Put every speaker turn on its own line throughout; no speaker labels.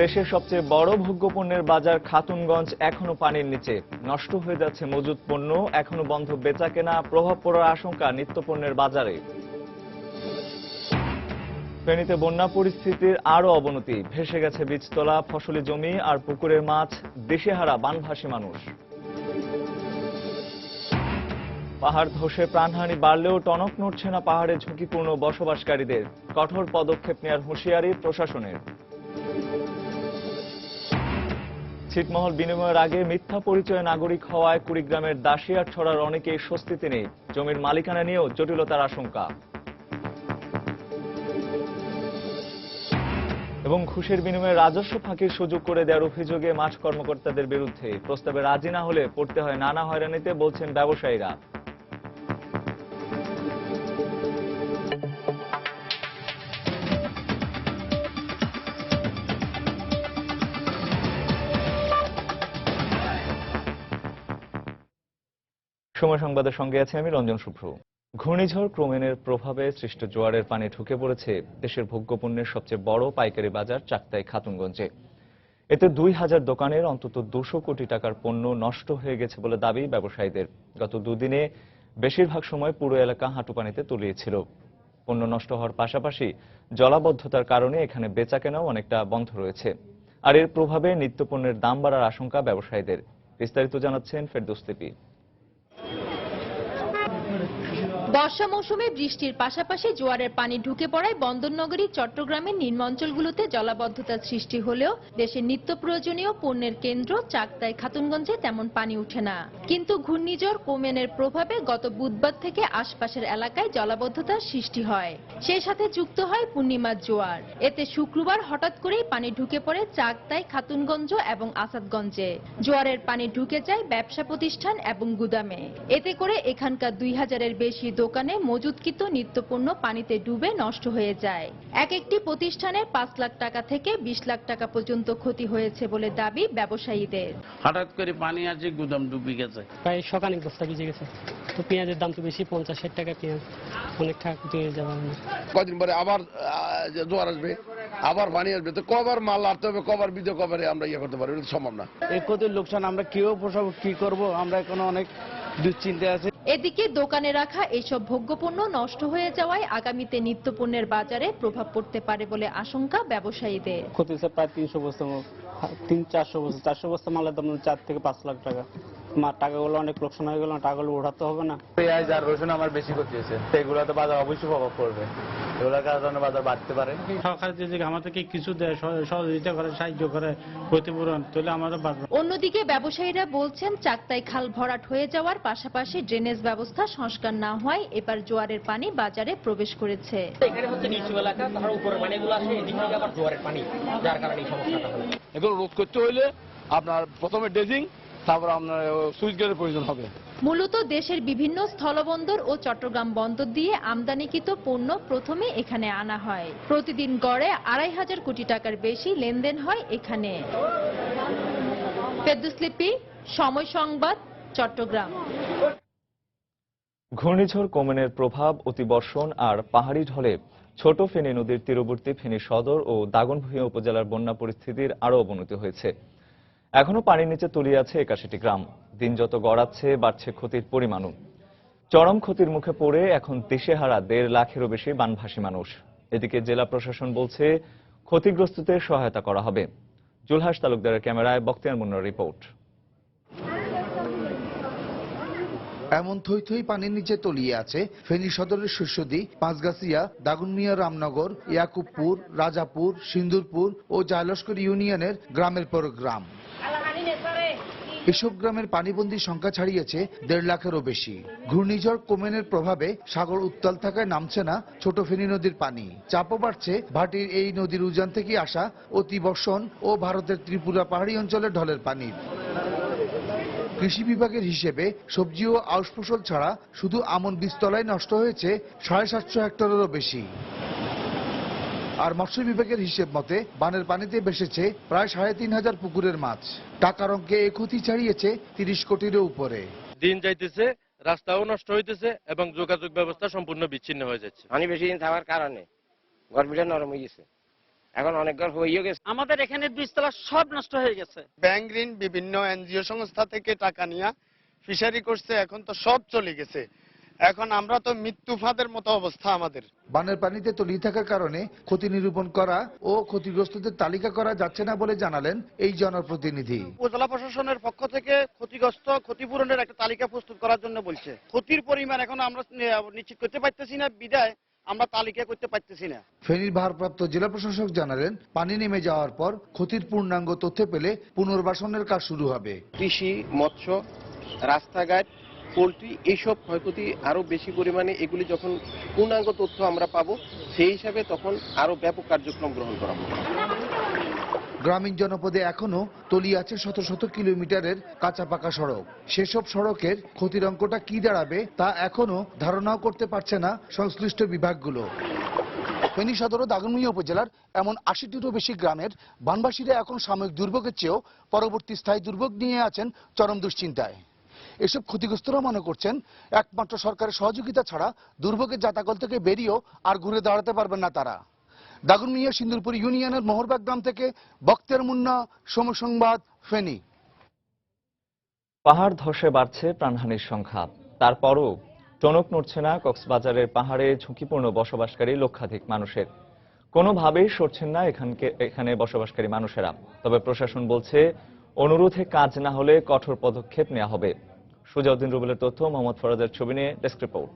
দেশের সবচেয়ে বড় ভোগ্যপণ্যের বাজার খাতুনগঞ্জ এখনো পানির নিচে। নষ্ট হয়ে যাচ্ছে মজুদ পণ্য, এখনো বন্ধ বেচাকেনা, প্রভাব পড়ার আশঙ্কা নিত্যপণ্যের বাজারে। ফেনীতে বন্যা পরিস্থিতির আরো অবনতি, ভেসে গেছে বীজতলা, ফসলি জমি আর পুকুরের মাছ, দিশেহারা বানভাসী মানুষ। পাহাড় ধসে প্রাণহানি বাড়লেও টনক নড়ছে না পাহাড়ে ঝুঁকিপূর্ণ বসবাসকারীদের। কঠোর পদক্ষেপ নেওয়ার হুঁশিয়ারি প্রশাসনের। ছিটমহল বিনিময়ের আগে মিথ্যা পরিচয়ে নাগরিক হওয়ায় কুড়িগ্রামের দাসিয়ারছড়ার অনেকেই স্বস্তিতে নেই। জমির মালিকানা নিয়েও জটিলতার আশঙ্কা। এবং ঘুষের বিনিময়ে রাজস্ব ফাঁকির সুযোগ করে দেওয়ার অভিযোগে মাঠ কর্মকর্তাদের বিরুদ্ধে প্রস্তাবে রাজি না হলে পড়তে হয় নানা হয়রানিতে, বলছেন ব্যবসায়ীরা। সময় সংবাদের সঙ্গে আছে আমি রঞ্জন শুভ্র। ঘূর্ণিঝড় ক্রোমেনের প্রভাবে সৃষ্ট জোয়ারের পানি ঢুকে পড়েছে দেশের ভোগ্যপণ্যের সবচেয়ে বড় পাইকারি বাজার চাকতাই খাতুনগঞ্জে। এতে 2000 দোকানের অন্তত 200 কোটি টাকার পণ্য নষ্ট হয়ে গেছে বলে দাবি ব্যবসায়ীদের। গত দুদিনে বেশিরভাগ সময় পুরো এলাকা হাঁটু পানিতে তলিয়েছিল। পণ্য নষ্ট হওয়ার পাশাপাশি জলাবদ্ধতার কারণে এখানে বেচাকেনাও অনেকটা বন্ধ রয়েছে। আর এর প্রভাবে নিত্যপণ্যের দাম বাড়ার আশঙ্কা ব্যবসায়ীদের। বিস্তারিত জানাচ্ছেন ফেরদৌস লিপি।
বর্ষা মৌসুমে বৃষ্টির পাশাপাশি জোয়ারের পানি ঢুকে পড়ায় বন্দরনগরী চট্টগ্রামের নিম্ন অঞ্চলগুলোতে জলাবদ্ধতার সৃষ্টি হলেও দেশের নিত্য প্রয়োজনীয় পণ্যের কেন্দ্র চাকতাই খাতুনগঞ্জে তেমন পানি ওঠে না। কিন্তু ঘূর্ণিঝড় ক্রোমেনের প্রভাবে গত বুধবার থেকে আশপাশের এলাকায় জলাবদ্ধতার সৃষ্টি হয়। সেই সাথে যুক্ত হয় পূর্ণিমার জোয়ার। এতে শুক্রবার হঠাৎ করেই পানি ঢুকে পড়ে চাকতাই, খাতুনগঞ্জ এবং আসাদগঞ্জে। জোয়ারের পানি ঢুকে যায় ব্যবসা প্রতিষ্ঠান এবং গুদামে। এতে করে এখানকার 2000-এর বেশি দোকানে মজুতকৃত নিত্যপণ্য পানিতে ডুবে নষ্ট হয়ে যায়। এক একটি প্রতিষ্ঠানের 5 লাখ টাকা থেকে 20 লাখ টাকা পর্যন্ত ক্ষতি হয়েছে বলে দাবি ব্যবসায়ীদের।
হঠাৎ করে পানি আসে, গুদাম ডুবে গেছে,
প্রায় শতাধিক বস্তা ভিজে গেছে। তো পেঁয়াজের দাম তো বেশি, 50-60 টাকা পেঁয়াজ, অনেক টাকা ক্ষতি হয়ে যাবে।
কদিন পরে আবার জোয়ার আসবে, আবার পানি আসবে, তো কবার মাল আনতে হবে, কবার বিজে কবারে আমরা ইয়ে করতে পারবো, এটা সম্ভব না।
এই ক্ষতির লোকসান আমরা কেউ পোষাবো, কি করব, আমরা এখন অনেক দুশ্চিন্তা আছে।
এদিকে দোকানে রাখা এইসব ভোগ্যপণ্য নষ্ট হয়ে যাওয়ায় আগামীতে নিত্যপণ্যের বাজারে প্রভাব পড়তে পারে বলে আশঙ্কা ব্যবসায়ীদের।
ক্ষতি হচ্ছে প্রায় 300 বস্তা, 400 বস্তা মালের দাম 4 থেকে 5 লাখ টাকা। টাকাগুলো অনেক লোকসান হয়ে গেল, টাকাগুলো উঠাতে হবে না।
পেঁয়াজ আর রসুন আমার বেশি ক্ষতি হয়েছে, সেগুলোতে বাজার অবশ্যই প্রভাব পড়বে, এগুলোর কারণে বাজার বাড়তে পারে।
সরকার যদি আমাদেরকে কিছু দেয়, সহযোগিতা করে, সাহায্য করে, ক্ষতিপূরণ, তাহলে আমাদের বাড়বে।
অন্যদিকে ব্যবসায়ীরা বলছেন চাকতাই খাল ভরাট হয়ে যাওয়ার পাশাপাশি ড্রেনেজ ব্যবস্থা সংস্কার না হওয়ায় এবার জোয়ারের পানি বাজারে প্রবেশ করেছে।
এখানে হচ্ছে নিচু এলাকা, তার উপরের পানিগুলো আসে, এদিক থেকে আবার জোয়ারের পানি, যার কারণে এই সমস্যাটা হলো।
এগুলো রোধ করতে হইলে আপনার প্রথমে ড্রেজিং, তারপর আপনার সুইচ গেটের প্রয়োজন হবে।
মূলত দেশের বিভিন্ন স্থলবন্দর ও চট্টগ্রাম বন্দর দিয়ে আমদানিকৃত পণ্য প্রথমে এখানে আনা হয়। প্রতিদিন গড়ে 2500 কোটি টাকার বেশি লেনদেন হয় এখানে। ফেরদৌস লিপি, সময় সংবাদ, চট্টগ্রাম।
ঘূর্ণিঝড় ক্রোমেনের প্রভাব, অতিবর্ষণ আর পাহাড়ি ঢলে ছোট ফেনী নদীর তীরবর্তী ফেনী সদর ও দাগনভূঞা উপজেলার বন্যা পরিস্থিতির আরো অবনতি হয়েছে। এখনো পানির নিচে তলিয়ে আছে 81টি গ্রাম। দিন যত গড়াচ্ছে বাড়ছে ক্ষতির পরিমাণও। চরম ক্ষতির মুখে পড়ে এখন দিশেহারা 1.5 লাখেরও বেশি বানভাসী মানুষ। এদিকে জেলা প্রশাসন বলছে ক্ষতিগ্রস্তদের সহায়তা করা হবে। জুলহাস তালুকদারের ক্যামেরায় বখতিয়ার মুন্নার রিপোর্ট।
এমন থই থই পানির নিচে তলিয়ে আছে ফেনী সদরের শস্যদি, পাঁচগাছিয়া, দাগনমিয়া, রামনগর, ইয়াকুবপুর, রাজাপুর, সিন্দুরপুর ও জায়লস্কর ইউনিয়নের গ্রামের পর গ্রাম। এসব গ্রামের পানিবন্দী সংখ্যা ছাড়িয়েছে 1.5 লাখেরও বেশি। ঘূর্ণিঝড় ক্রোমেনের প্রভাবে সাগর উত্তাল থাকায় নামছে না ছোট ফেনী নদীর পানি। চাপও বাড়ছে ভাটির এই নদীর উজান থেকে আসা অতিবর্ষণ ও ভারতের ত্রিপুরা পাহাড়ি অঞ্চলের ঢলের পানির। কৃষি বিভাগের হিসেবে সবজি ও আউশ ফসল ছাড়া শুধু আমন বীজতলায় নষ্ট হয়েছে 750 হেক্টরেরও বেশি। আর মৎস্য বিভাগের হিসেব মতে বানের পানিতে ভেসেছে প্রায় 3500 পুকুরের মাছ। টাকার অঙ্কে এই ক্ষতি ছাড়িয়েছে 30 কোটিরও উপরে।
দিন যাইতেছে, রাস্তাও নষ্ট হইতেছে এবং যোগাযোগ ব্যবস্থা সম্পূর্ণ বিচ্ছিন্ন হয়ে যাচ্ছে।
পানি বেশি দিন থাকার কারণে গর্বিটা নরম হয়ে গেছে, এখন অনেক ঘর হয়ে গেছে।
আমাদের এখানে বীজতলা সব নষ্ট হয়ে গেছে।
ব্যাংক ঋণ বিভিন্ন এনজিও সংস্থা থেকে টাকা নিয়ে ফিশারি করছে, এখন তো সব চলে গেছে। এখন আমরা তো মৃত্যু ফাঁদের মতো অবস্থা আমাদের।
বানের পানিতে তলিয়ে থাকার কারণে ক্ষতি নিরূপণ করা ও ক্ষতিগ্রস্তদের তালিকা করা যাচ্ছে না বলে জানালেন এই জনপ্রতিনিধি।
উপজেলা প্রশাসনের পক্ষ থেকে ক্ষতিগ্রস্ত ক্ষতিপূরণের একটা তালিকা প্রস্তুত করার জন্য বলছে। ক্ষতির পরিমাণ এখন আমরা নিশ্চিত করতে পারতেছি না, বিধায় আমরা তালিকা করতে পারতেছি না।
ফেনীর ভারপ্রাপ্ত জেলা প্রশাসক জানালেন, পানি নেমে যাওয়ার পর ক্ষতির পূর্ণাঙ্গ তথ্য পেলে পুনর্বাসনের কাজ শুরু হবে।
কৃষি, মৎস্য, রাস্তাঘাট, পোল্ট্রি এইসব ক্ষয়ক্ষতি আরো বেশি পরিমাণে, এগুলি যখন পূর্ণাঙ্গ তথ্য আমরা পাবো সেই হিসাবে তখন আরো ব্যাপক কার্যক্রম গ্রহণ করা হবে।
গ্রামীণ জনপদে এখনো তলিয়ে আছে শত শত কিলোমিটারের কাঁচা পাকা সড়ক। সেসব সড়কের ক্ষতির অঙ্কটা কি দাঁড়াবে তা এখনো ধারণাও করতে পারছে না সংশ্লিষ্ট বিভাগগুলো। ফেনী সদর ও দাগনভূঞা উপজেলার এমন ৮০টিরও বেশি গ্রামের বানবাসীরা এখন সাময়িক দুর্ভোগের চেয়েও পরবর্তী স্থায়ী দুর্ভোগ নিয়ে আছেন চরম দুশ্চিন্তায়। এসব ক্ষতিগ্রস্তরা মনে করছেন, একমাত্র সরকারের সহযোগিতা ছাড়া দুর্ভোগের জাতাকল থেকে বেরিয়েও আর ঘুরে দাঁড়াতে পারবেন না তারা। দাগনভূঞা সিন্দুরপুর ইউনিয়নের মোহরবাগ গ্রাম থেকে বখতিয়ার মুন্না, সময় সংবাদ, ফেনী।
পাহাড় ধসে বাড়ছে প্রাণহানির সংখ্যা, তারপরও টনক নড়ছে না কক্সবাজারের পাহাড়ে ঝুঁকিপূর্ণ বসবাসকারী লক্ষাধিক মানুষের। কোনোভাবেই সরছেন না এখানে বসবাসকারী মানুষেরা। তবে প্রশাসন বলছে, অনুরোধে কাজ না হলে কঠোর পদক্ষেপ নেওয়া হবে। সুজাউদ্দিন রুবেলের তথ্য, মোহাম্মদ ফরাজের ছবি নিয়ে ডেস্ক রিপোর্ট।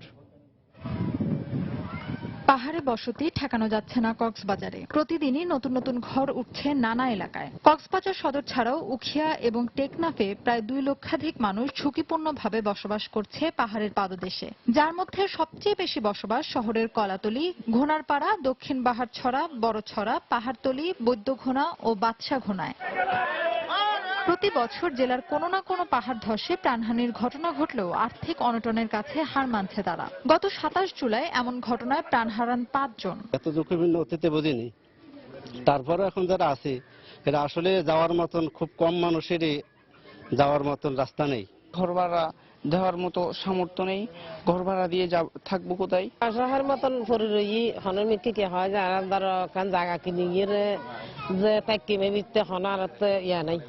পাহাড়ে বসতি ঠেকানো যাচ্ছে না কক্সবাজারে। প্রতিদিনই নতুন নতুন ঘর উঠছে নানা এলাকায়। কক্সবাজার সদর ছাড়াও উখিয়া এবং টেকনাফে প্রায় 2 লক্ষাধিক মানুষ ঝুঁকিপূর্ণভাবে বসবাস করছে পাহাড়ের পাদদেশে, যার মধ্যে সবচেয়ে বেশি বসবাস শহরের কলাতলী, ঘোনারপাড়া, দক্ষিণ বাহারছড়া, বড়ছড়া, পাহাড়তলী, বৈদ্যঘোনা ও বাদশাঘোনায়। প্রতি বছর জেলার কোনো না কোনো পাহাড় ধসে প্রাণহানির ঘটনা ঘটলেও আর্থিক অনটনের কাছে হার মানছে তারা। গত 27 জুলাই এমন ঘটনায় প্রাণ হারান 5 জন।
এত ঝুঁকিপূর্ণ অতীতে বুঝিনি, তারপরে এখন যারা আছে এরা আসলে যাওয়ার মতন খুব কম মানুষেরই যাওয়ার মতন রাস্তা নেই।
ঘর ভাড়া দেওয়ার মতো সামর্থ্য নেই, ঘর ভাড়া দিয়ে থাকবো কোথায়?
শহরের মতন পরিরই হনমিকে কি হয়, যারা ধরো কান জায়গা কিনে গিয়ে যে তাকিমে দিতে হনার ইয়া নাই,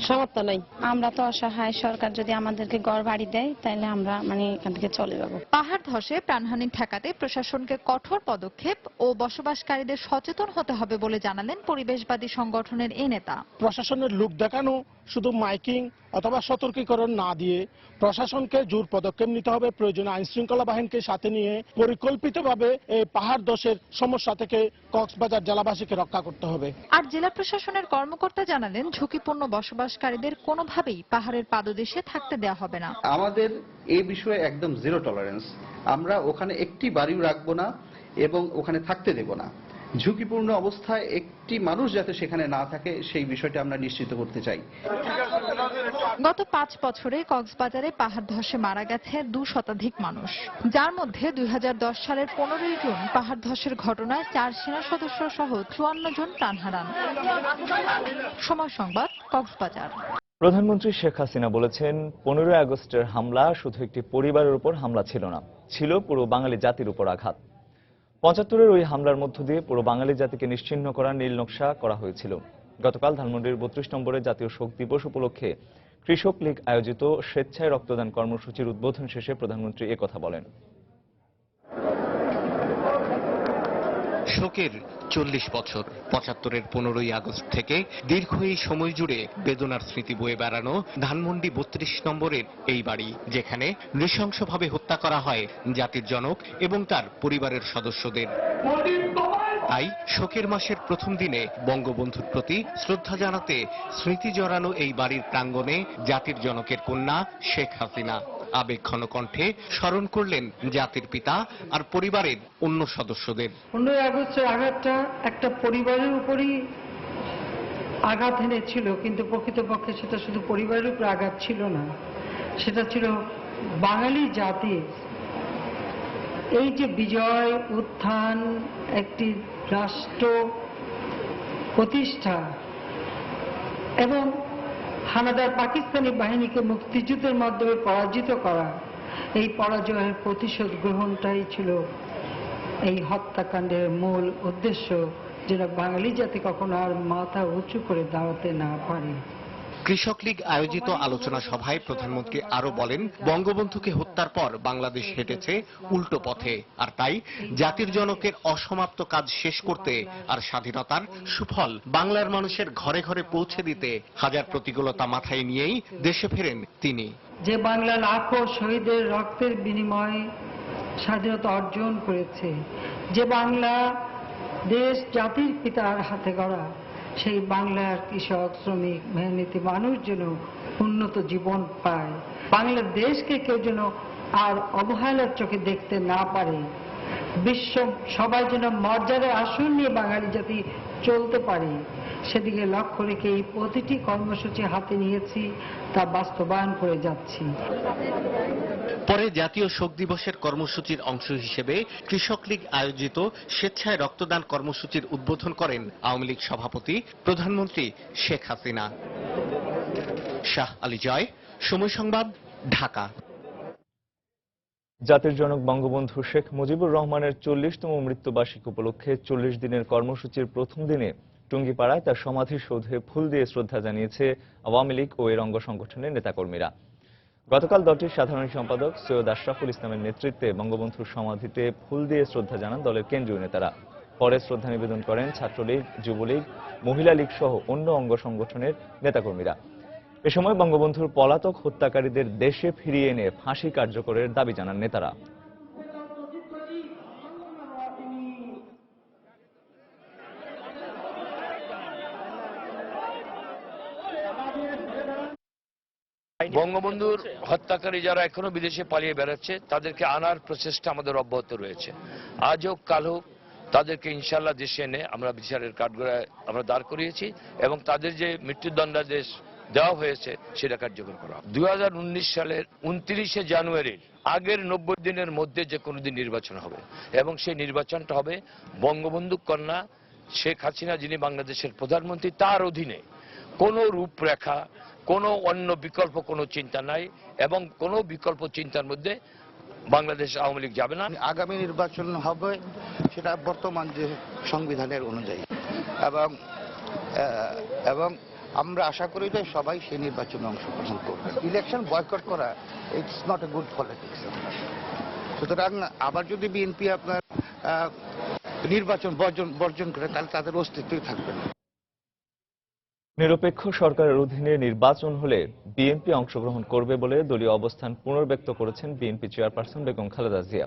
সামর্থ্য নাই।
আমরা তো অসহায়, সরকার যদি আমাদেরকে ঘর বাড়ি দেয় তাহলে আমরা এখান থেকে চলে যাব।
পাহাড় ধসে প্রাণহানি ঠেকাতে প্রশাসনকে কঠোর পদক্ষেপ ও বসবাসকারীদের সচেতন হতে হবে বলে জানালেন পরিবেশবাদী সংগঠনের এই নেতা।
প্রশাসনের লোক দেখানো, শুধু মাইকিং অথবা সতর্কীকরণ না দিয়ে প্রশাসনকে জোর পদক্ষেপ নিতে হবে। প্রয়োজনে আইন শৃঙ্খলা বাহিনীকে সাথে নিয়ে পরিকল্পিতভাবে এই পাহাড় ধসের সমস্যা থেকে কক্সবাজার জেলাবাসীকে রক্ষা করতে হবে।
আর জেলা প্রশাসনের কর্মকর্তা জানালেন, ঝুঁকিপূর্ণ বসবাসকারীদের কোনোভাবেই পাহাড়ের পাদদেশে থাকতে দেওয়া হবে না।
আমাদের এই বিষয়ে একদম জিরো টলারেন্স। আমরা ওখানে একটি বাড়িও রাখবো না এবং ওখানে থাকতে দেব না। ঝুঁকিপূর্ণ অবস্থায় একটি মানুষ যাতে সেখানে না থাকে সেই বিষয়টা আমরা নিশ্চিত করতে চাই।
গত 5 বছরে কক্সবাজারে পাহাড় ধসে মারা গেছে 2 শতাধিক মানুষ, যার মধ্যে 2010 সালের 15 জুন পাহাড় ধসের ঘটনায় 4 সেনা সদস্য সহ 54 জন প্রাণ হারান। সময় সংবাদ, কক্সবাজার।
প্রধানমন্ত্রী শেখ হাসিনা বলেছেন, 15 আগস্টের হামলা শুধু একটি পরিবারের উপর হামলা ছিল না, ছিল পুরো বাঙালি জাতির উপর আঘাত। 75-এর ওই হামলার মধ্য দিয়ে পুরো বাঙালি জাতিকে নিশ্চিহ্ন করার নীল নকশা করা হয়েছিল। গতকাল ধানমন্ডির 32 নম্বরে জাতীয় শোক দিবস উপলক্ষে কৃষক লীগ আয়োজিত স্বেচ্ছায় রক্তদান কর্মসূচির উদ্বোধন শেষে প্রধানমন্ত্রী একথা বলেন।
শোকের 40 বছর। 75-এর 15ই আগস্ট থেকে দীর্ঘ এই সময় জুড়ে বেদনার স্মৃতি বয়ে বেড়ানো ধানমন্ডি 32 নম্বরের এই বাড়ি, যেখানে নৃশংসভাবে হত্যা করা হয় জাতির জনক এবং তার পরিবারের সদস্যদের। তাই শোকের মাসের প্রথম দিনে বঙ্গবন্ধুর প্রতি শ্রদ্ধা জানাতে স্মৃতি জড়ানো এই বাড়ির প্রাঙ্গণে জাতির জনকের কন্যা শেখ হাসিনা আবেগঘন কণ্ঠে স্মরণ করলেন জাতির পিতা আর পরিবারের অন্য সদস্যদের।
15 আগস্টের আঘাতটা একটা পরিবারের উপরই আঘাত এনেছিল, কিন্তু প্রকৃতপক্ষে সেটা শুধু পরিবারের উপর আঘাত ছিল না, সেটা ছিল বাঙালি জাতির এই যে বিজয়, উত্থান, একটি রাষ্ট্র প্রতিষ্ঠা এবং হানাদার পাকিস্তানি বাহিনীকে মুক্তিযুদ্ধের মাধ্যমে পরাজিত করা, এই পরাজয়ের প্রতিশোধ গ্রহণটাই ছিল এই হত্যাকাণ্ডের মূল উদ্দেশ্য যেন বাঙালি জাতি কখনো আর মাথা উঁচু করে দাঁড়াতে না পারে।
কৃষক লীগ আয়োজিত আলোচনা সভায় প্রধানমন্ত্রী আরো বলেন, বঙ্গবন্ধুকে হত্যার পর বাংলাদেশ হেঁটেছে উল্টো পথে, আর তাই জাতির জনকের অসমাপ্ত কাজ শেষ করতে আর স্বাধীনতার সুফল বাংলার মানুষের ঘরে ঘরে পৌঁছে দিতে হাজার প্রতিকূলতা মাথায় নিয়েই দেশে ফেরেন তিনি।
যে বাংলা লাখো শহীদের রক্তের বিনিময়ে স্বাধীনতা অর্জন করেছে, যে বাংলা দেশ জাতির পিতার হাতে গড়া, সেই বাংলার কৃষক, শ্রমিক, মেহনতি মানুষ যেন উন্নত জীবন পায়, বাংলাদেশকে কেউ যেন আর অবহেলার চোখে দেখতে না পারে, বিশ্ব সবাই যেন মর্যাদার আসন নিয়ে বাঙালি জাতি চলতে পারে, সেদিকে লক্ষ্য রেখে এই প্রতিটি কর্মসূচি হাতে নিয়েছি, তা বাস্তবায়ন করে যাচ্ছি।
পরে জাতীয় শোক দিবসের কর্মসূচির অংশ হিসেবে কৃষক লীগ আয়োজিত স্বেচ্ছায় রক্তদান কর্মসূচির উদ্বোধন করেন আওয়ামী লীগ সভাপতি প্রধানমন্ত্রী শেখ হাসিনা। শাহ আলী জয়, সময় সংবাদ, ঢাকা।
জাতির জনক বঙ্গবন্ধু শেখ মুজিবুর রহমানের 40তম মৃত্যুবার্ষিকী উপলক্ষে 40 দিনের কর্মসূচির প্রথম দিনে টুঙ্গিপাড়ায় তার সমাধিসৌধে ফুল দিয়ে শ্রদ্ধা জানিয়েছে আওয়ামী লীগ ও এর অঙ্গ সংগঠনের নেতাকর্মীরা। গতকাল দলটির সাধারণ সম্পাদক সৈয়দ আশরাফুল ইসলামের নেতৃত্বে বঙ্গবন্ধুর সমাধিতে ফুল দিয়ে শ্রদ্ধা জানান দলের কেন্দ্রীয় নেতারা। পরে শ্রদ্ধা নিবেদন করেন ছাত্রলীগ, যুবলীগ, মহিলা লীগ সহ অন্য অঙ্গ সংগঠনের নেতাকর্মীরা। এ সময় বঙ্গবন্ধুর পলাতক হত্যাকারীদের দেশে ফিরিয়ে এনে ফাঁসি কার্যকরের দাবি জানান নেতারা।
বঙ্গবন্ধুর হত্যাকারী যারা এখনো বিদেশে পালিয়ে বেড়াচ্ছে তাদেরকে আনার প্রচেষ্টা আমাদের অব্যাহত রয়েছে। আজ হোক কাল হোক তাদেরকে ইনশাল্লাহ দেশে এনে আমরা বিচারের কাঠগড়ায় আমরা দাঁড় করিয়েছি এবং তাদের যে মৃত্যুদণ্ডাদেশ দেওয়া হয়েছে সেটা কার্যকর করা। 2019 সালের 29শে জানুয়ারির আগের 90 দিনের মধ্যে যে কোনো দিন নির্বাচন হবে এবং সেই নির্বাচনটা হবে বঙ্গবন্ধু কন্যা শেখ হাসিনা যিনি বাংলাদেশের প্রধানমন্ত্রী, তার অধীনে কোনো রূপরেখা, কোনো অন্য বিকল্প কোনো চিন্তা নাই এবং কোনো বিকল্প চিন্তার মধ্যে বাংলাদেশ আওয়ামী লীগ যাবে না।
আগামী নির্বাচন হবে সেটা বর্তমান যে সংবিধানের অনুযায়ী এবং আমরা আশা করি যে সবাই সেই নির্বাচনে অংশগ্রহণ করবে। ইলেকশন বয়কট করা it's not a good politics. সুতরাং আবার যদি বিএনপি আপনার নির্বাচন বর্জন করে তাহলে তাদের অস্তিত্বই থাকবে না।
নিরপেক্ষ সরকারের অধীনে নির্বাচন হলে বিএনপি অংশগ্রহণ করবে বলে দলীয় অবস্থান পুনর্ব্যক্ত করেছেন বিএনপি চেয়ারপারসন বেগম খালেদা জিয়া।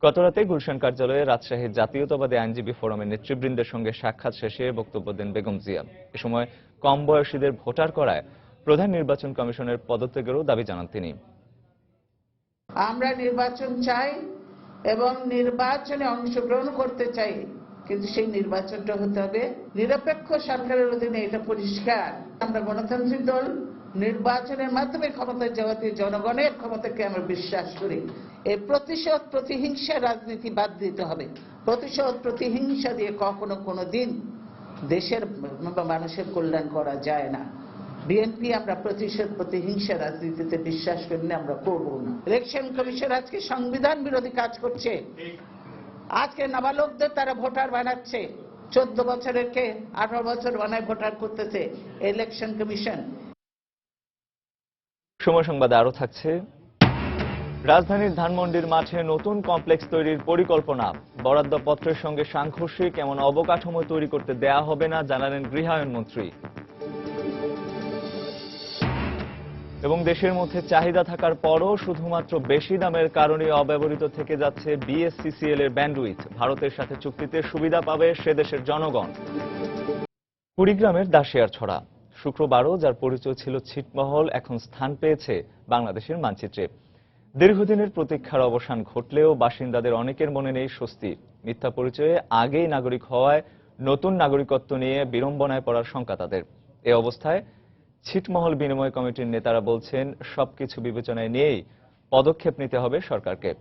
গতরাতে গুলশান কার্যালয়ে রাজশাহী জাতীয়তাবাদী আইনজীবী ফোরামের নেতৃবৃন্দের সঙ্গে সাক্ষাৎ শেষে বক্তব্য দেন বেগম জিয়া। এ সময় কম বয়সীদের ভোটার করায় প্রধান নির্বাচন কমিশনের পদত্যাগেরও দাবি জানান তিনি।
আমরা নির্বাচন চাই এবং নির্বাচনে অংশগ্রহণ করতে চাই, কিন্তু সেই নির্বাচনটা হতে হবে নিরপেক্ষ সরকারের অধীনে। এটা পরিষ্কার। আমরা গণতান্ত্রিক দল, নির্বাচনের মাধ্যমে ক্ষমতায় যাওয়াতে জনগণের ক্ষমতাকে আমরা বিশ্বাস করি। এই প্রতিশোধ প্রতিহিংসা রাজনীতি বাদ দিতে হবে। প্রতিশোধ প্রতিহিংসা দিয়ে কখনো কোনো দিন দেশের মানুষের কল্যাণ করা যায় না। বিএনপি আমরা প্রতিশোধ প্রতিহিংসা রাজনীতিতে বিশ্বাস করি না, আমরা করব না। ইলেকশন কমিশন আজকে সংবিধান বিরোধী কাজ করছে। আজকে নাবালকদের তারা ভোটার বানাচ্ছে, 14 বছরের কে 18 বছর বানায় ভোটার করতেছে ইলেকশন কমিশন।
সময় সংবাদে আরো থাকছে, রাজধানীর ধানমন্ডির মাঠে নতুন কমপ্লেক্স তৈরির পরিকল্পনা, বরাদ্দপত্রের সঙ্গে সাংঘর্ষিক এমন অবকাঠামো তৈরি করতে দেয়া হবে না জানালেন গৃহায়ন মন্ত্রী। এবং দেশের মধ্যে চাহিদা থাকার পরও শুধুমাত্র বেশি দামের কারণে অব্যবহৃত থেকে যাচ্ছে বিএসসিসিএল এর ব্যান্ডউইথ। ভারতের সাথে চুক্তিতে সুবিধা পাবে সে দেশের জনগণ। কুড়িগ্রামের দাসিয়ারছড়া শুক্রবারও যার পরিচয় ছিল ছিটমহল, এখন স্থান পেয়েছে বাংলাদেশের মানচিত্রে। দীর্ঘদিনের প্রতীক্ষার অবসান ঘটলেও বাসিন্দাদের অনেকের মনে নেই স্বস্তি। মিথ্যা পরিচয়ে আগেই নাগরিক হওয়ায় নতুন নাগরিকত্ব নিয়ে বিড়ম্বনায় পড়ার শঙ্কা তাদের। এ অবস্থায় ছিটমহল বিনিময় কমিটির নেতারা বলছেন সবকিছু বিবেচনায় নিয়েই পদক্ষেপ নিতে হবে সরকারকে।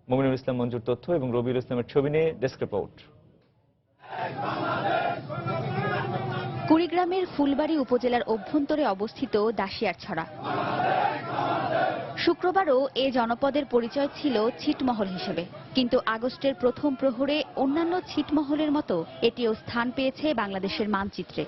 মুমিনুল ইসলাম মঞ্জুর তথ্য এবং রবিউল ইসলামের ছবি নিয়ে ডেস্ক রিপোর্ট।
কুড়িগ্রামের ফুলবাড়ী উপজেলার অভ্যন্তরে অবস্থিত দাসিয়ারছড়া। শুক্রবারও এ জনপদের পরিচয় ছিল ছিটমহল হিসেবে, কিন্তু আগস্টের প্রথম প্রহরে অন্যান্য ছিটমহলের মতো এটিও স্থান পেয়েছে বাংলাদেশের মানচিত্রে।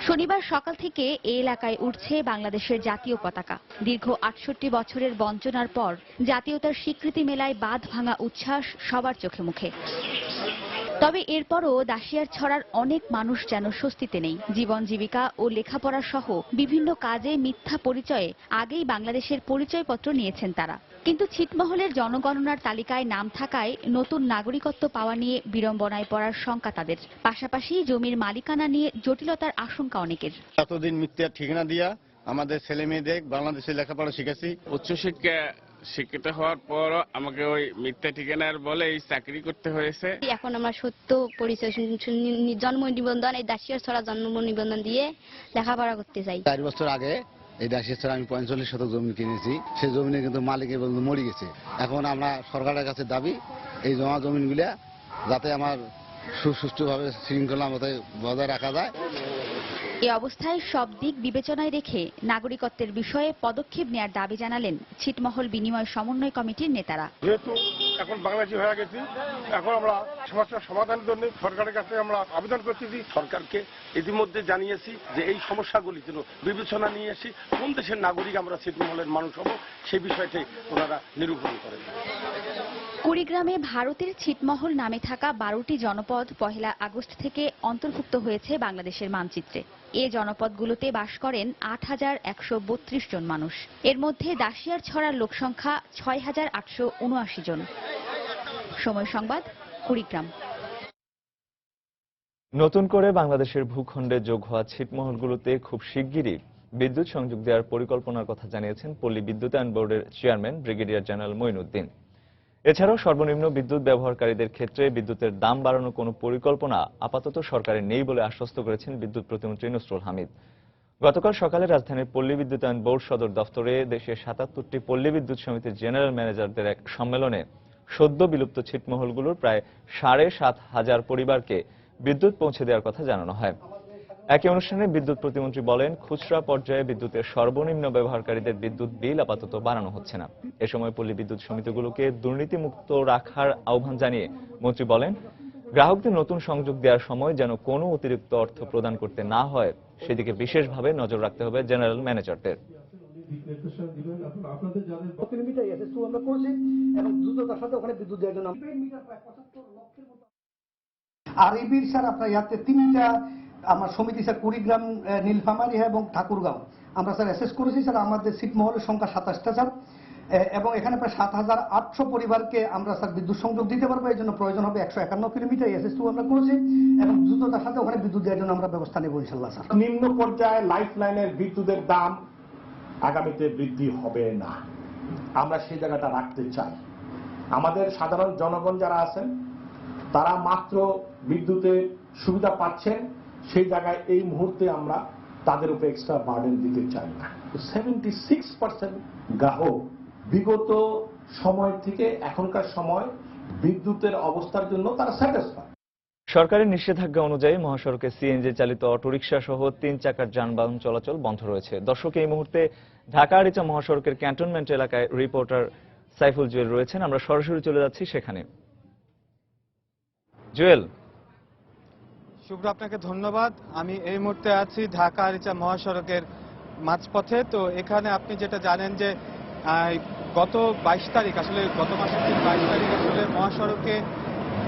শনিবার সকাল থেকে এই এলাকায় উঠছে বাংলাদেশের জাতীয় পতাকা। দীর্ঘ ৬৮ বছরের বঞ্চনার পর জাতীয়তার স্বীকৃতি মেলায় বাঁধ ভাঙা উচ্ছ্বাস সবার চোখে মুখে। তবে এরপরও দাসিয়ার ছড়ার অনেক মানুষ যেন স্বস্তিতে নেই। জীবন জীবিকা ও লেখাপড়া সহ বিভিন্ন কাজে মিথ্যা পরিচয়ে আগেই বাংলাদেশের পরিচয়পত্র নিয়েছেন তারা। কিন্তু ছিটমহলের জনগণনার তালিকায় নাম থাকায় নতুন নাগরিকত্ব পাওয়া নিয়ে বিড়ম্বনায় পড়ার শঙ্কা তাদের। পাশাপাশি জমির মালিকানা নিয়ে জটিলতার আশঙ্কা অনেকের।
এতদিন মিথ্যা ঠিকানা দিয়া আমাদের ছেলে মেয়েদের বাংলাদেশে লেখাপড়া শিখেছি।
উচ্চশিক্ষা শিক্ষিত হওয়ার পর আমাকে ওই মিথ্যা ঠিকানার বলে এই চাকরি করতে হয়েছে।
এখন আমরা সত্য পরিচয় জন্ম নিবন্ধন, এই দাসিয়ার ছড়া জন্ম নিবন্ধন দিয়ে লেখাপড়া করতে চাই।
৪ বছর আগে এই দাসিয়ার ছড়া আমি ৪৫ শতক জমি কিনেছি। সেই জমিনে কিন্তু মালিকের বন্ধু মরে গেছে। এখন আমরা সরকারের কাছে দাবি এই জমা জমিনগুলা যাতে আমার সুষ্ঠুভাবে শৃঙ্খলা মতো বজায় রাখা যায়।
এই অবস্থায় সব দিক বিবেচনায় রেখে নাগরিকত্বের বিষয়ে পদক্ষেপ নেওয়ার দাবি জানালেন ছিটমহল বিনিময় সমন্বয় কমিটির নেতারা।
যেহেতু এখন বাংলাদেশি হয়ে গেছি, এখন আমরা সমস্যার সমাধানের জন্য সরকারের কাছে আমরা আবেদন করতেছি। সরকারকে ইতিমধ্যে জানিয়েছি যে এই সমস্যাগুলি যেন বিবেচনা নিয়ে এসে কোন দেশের নাগরিক আমরা ছিটমহলের মানুষ হব সেই বিষয়টি ওনারা নিরূপণ করেন।
কুড়িগ্রামে ভারতের ছিটমহল নামে থাকা 12টি জনপদ ১ আগস্ট থেকে অন্তর্ভুক্ত হয়েছে বাংলাদেশের মানচিত্রে। এ জনপদগুলোতে বাস করেন ৮,১৩২ জন মানুষ। এর মধ্যে দাসিয়ার ছড়ার লোকসংখ্যা ৬,৮৭৯ জন। সময় সংবাদ, কুড়িগ্রাম।
নতুন করে বাংলাদেশের ভূখণ্ডে যোগ হওয়া ছিটমহলগুলোতে খুব শিগগিরই বিদ্যুৎ সংযোগ দেওয়ার পরিকল্পনার কথা জানিয়েছেন পল্লী বিদ্যুতায়ন বোর্ডের চেয়ারম্যান ব্রিগেডিয়ার জেনারেল মঈনুদ্দিন। এছাড়াও সর্বনিম্ন বিদ্যুৎ ব্যবহারকারীদের ক্ষেত্রে বিদ্যুতের দাম বাড়ানোর কোনো পরিকল্পনা আপাতত সরকারের নেই বলে আশ্বস্ত করেছেন বিদ্যুৎ প্রতিমন্ত্রী নসরুল হামিদ। গতকাল সকালে রাজধানীর পল্লী বিদ্যুতায়ন বোর্ড সদর দফতরে দেশের ৭৭টি পল্লী বিদ্যুৎ সমিতির জেনারেল ম্যানেজারদের এক সম্মেলনে সদ্য বিলুপ্ত ছিটমহলগুলোর প্রায় ৭,৫০০ পরিবারকে বিদ্যুৎ পৌঁছে দেওয়ার কথা জানানো হয়। একই অনুষ্ঠানে বিদ্যুৎ প্রতিমন্ত্রী বলেন, খুচরা পর্যায়ে বিদ্যুতের সর্বনিম্ন ব্যবহারকারীদের বিদ্যুৎ বিল আপাতত বাড়ানো হচ্ছে না। এ সময় পল্লী বিদ্যুৎ সমিতিগুলোকে দুর্নীতিমুক্ত রাখার আহ্বান জানিয়ে মন্ত্রী বলেন, গ্রাহকদের নতুন সংযোগ দেওয়ার সময় যেন কোনো অতিরিক্ত অর্থ প্রদান করতে না হয় সেদিকে বিশেষভাবে নজর রাখতে হবে জেনারেল ম্যানেজারদের।
আর এই বিল স্যার আপনার ইয়াতে ৩টা আমার সমিতি স্যার কুড়িগ্রাম, নীলফামারী এবং ঠাকুরগাঁও আমরা স্যার অ্যাসেস করেছি। স্যার আমাদের ছিটমহলের সংখ্যা ২৭টা স্যার, এবং এখানে প্রায় ৭,৮০০ পরিবারকে আমরা স্যার বিদ্যুৎ সংযোগ দিতে পারবো। এই জন্য প্রয়োজন হবে ১৫১ কিলোমিটার এসএস 2 আমরা করেছি, এবং দ্রুততার সাথে ওখানে বিদ্যুৎ দেওয়ার জন্য আমরা ব্যবস্থা নেব ইনশাল্লাহ। স্যার
নিম্ন পর্যায়ে লাইফ লাইনের বিদ্যুতের দাম আগামীতে বৃদ্ধি হবে না, আমরা সেই জায়গাটা রাখতে চাই। আমাদের সাধারণ জনগণ যারা আছেন তারা মাত্র বিদ্যুতের সুবিধা পাচ্ছেন, সেই জায়গায় এই মুহূর্তে আমরা তাদের উপর এক্সট্রা বার্ডেন দিতে চাই না। 76% গ্রাহক বিগত সময় থেকে এখনকার সময় বিদ্যুতের অবস্থার জন্য তারা স্যাটিসফাই।
সরকারের নিষেধাজ্ঞা অনুযায়ী মহাসড়কে সিএনজি চালিত অটোরিকশা সহ 3 চাকার যানবাহন চলাচল বন্ধ রয়েছে। দর্শক, এই মুহূর্তে ঢাকা আরিচা মহাসড়কের ক্যান্টনমেন্ট এলাকায় রিপোর্টার সাইফুল জুয়েল রয়েছেন। আমরা সরাসরি চলে যাচ্ছি সেখানে। জুয়েল।
শুভ্র, আপনাকে ধন্যবাদ। আমি এই মুহূর্তে আছি ঢাকা আরিচা মহাসড়কের মাঝপথে। তো এখানে আপনি যেটা জানেন যে গত 22 তারিখ, আসলে গত মাসের 22 তারিখ আসলে মহাসড়কে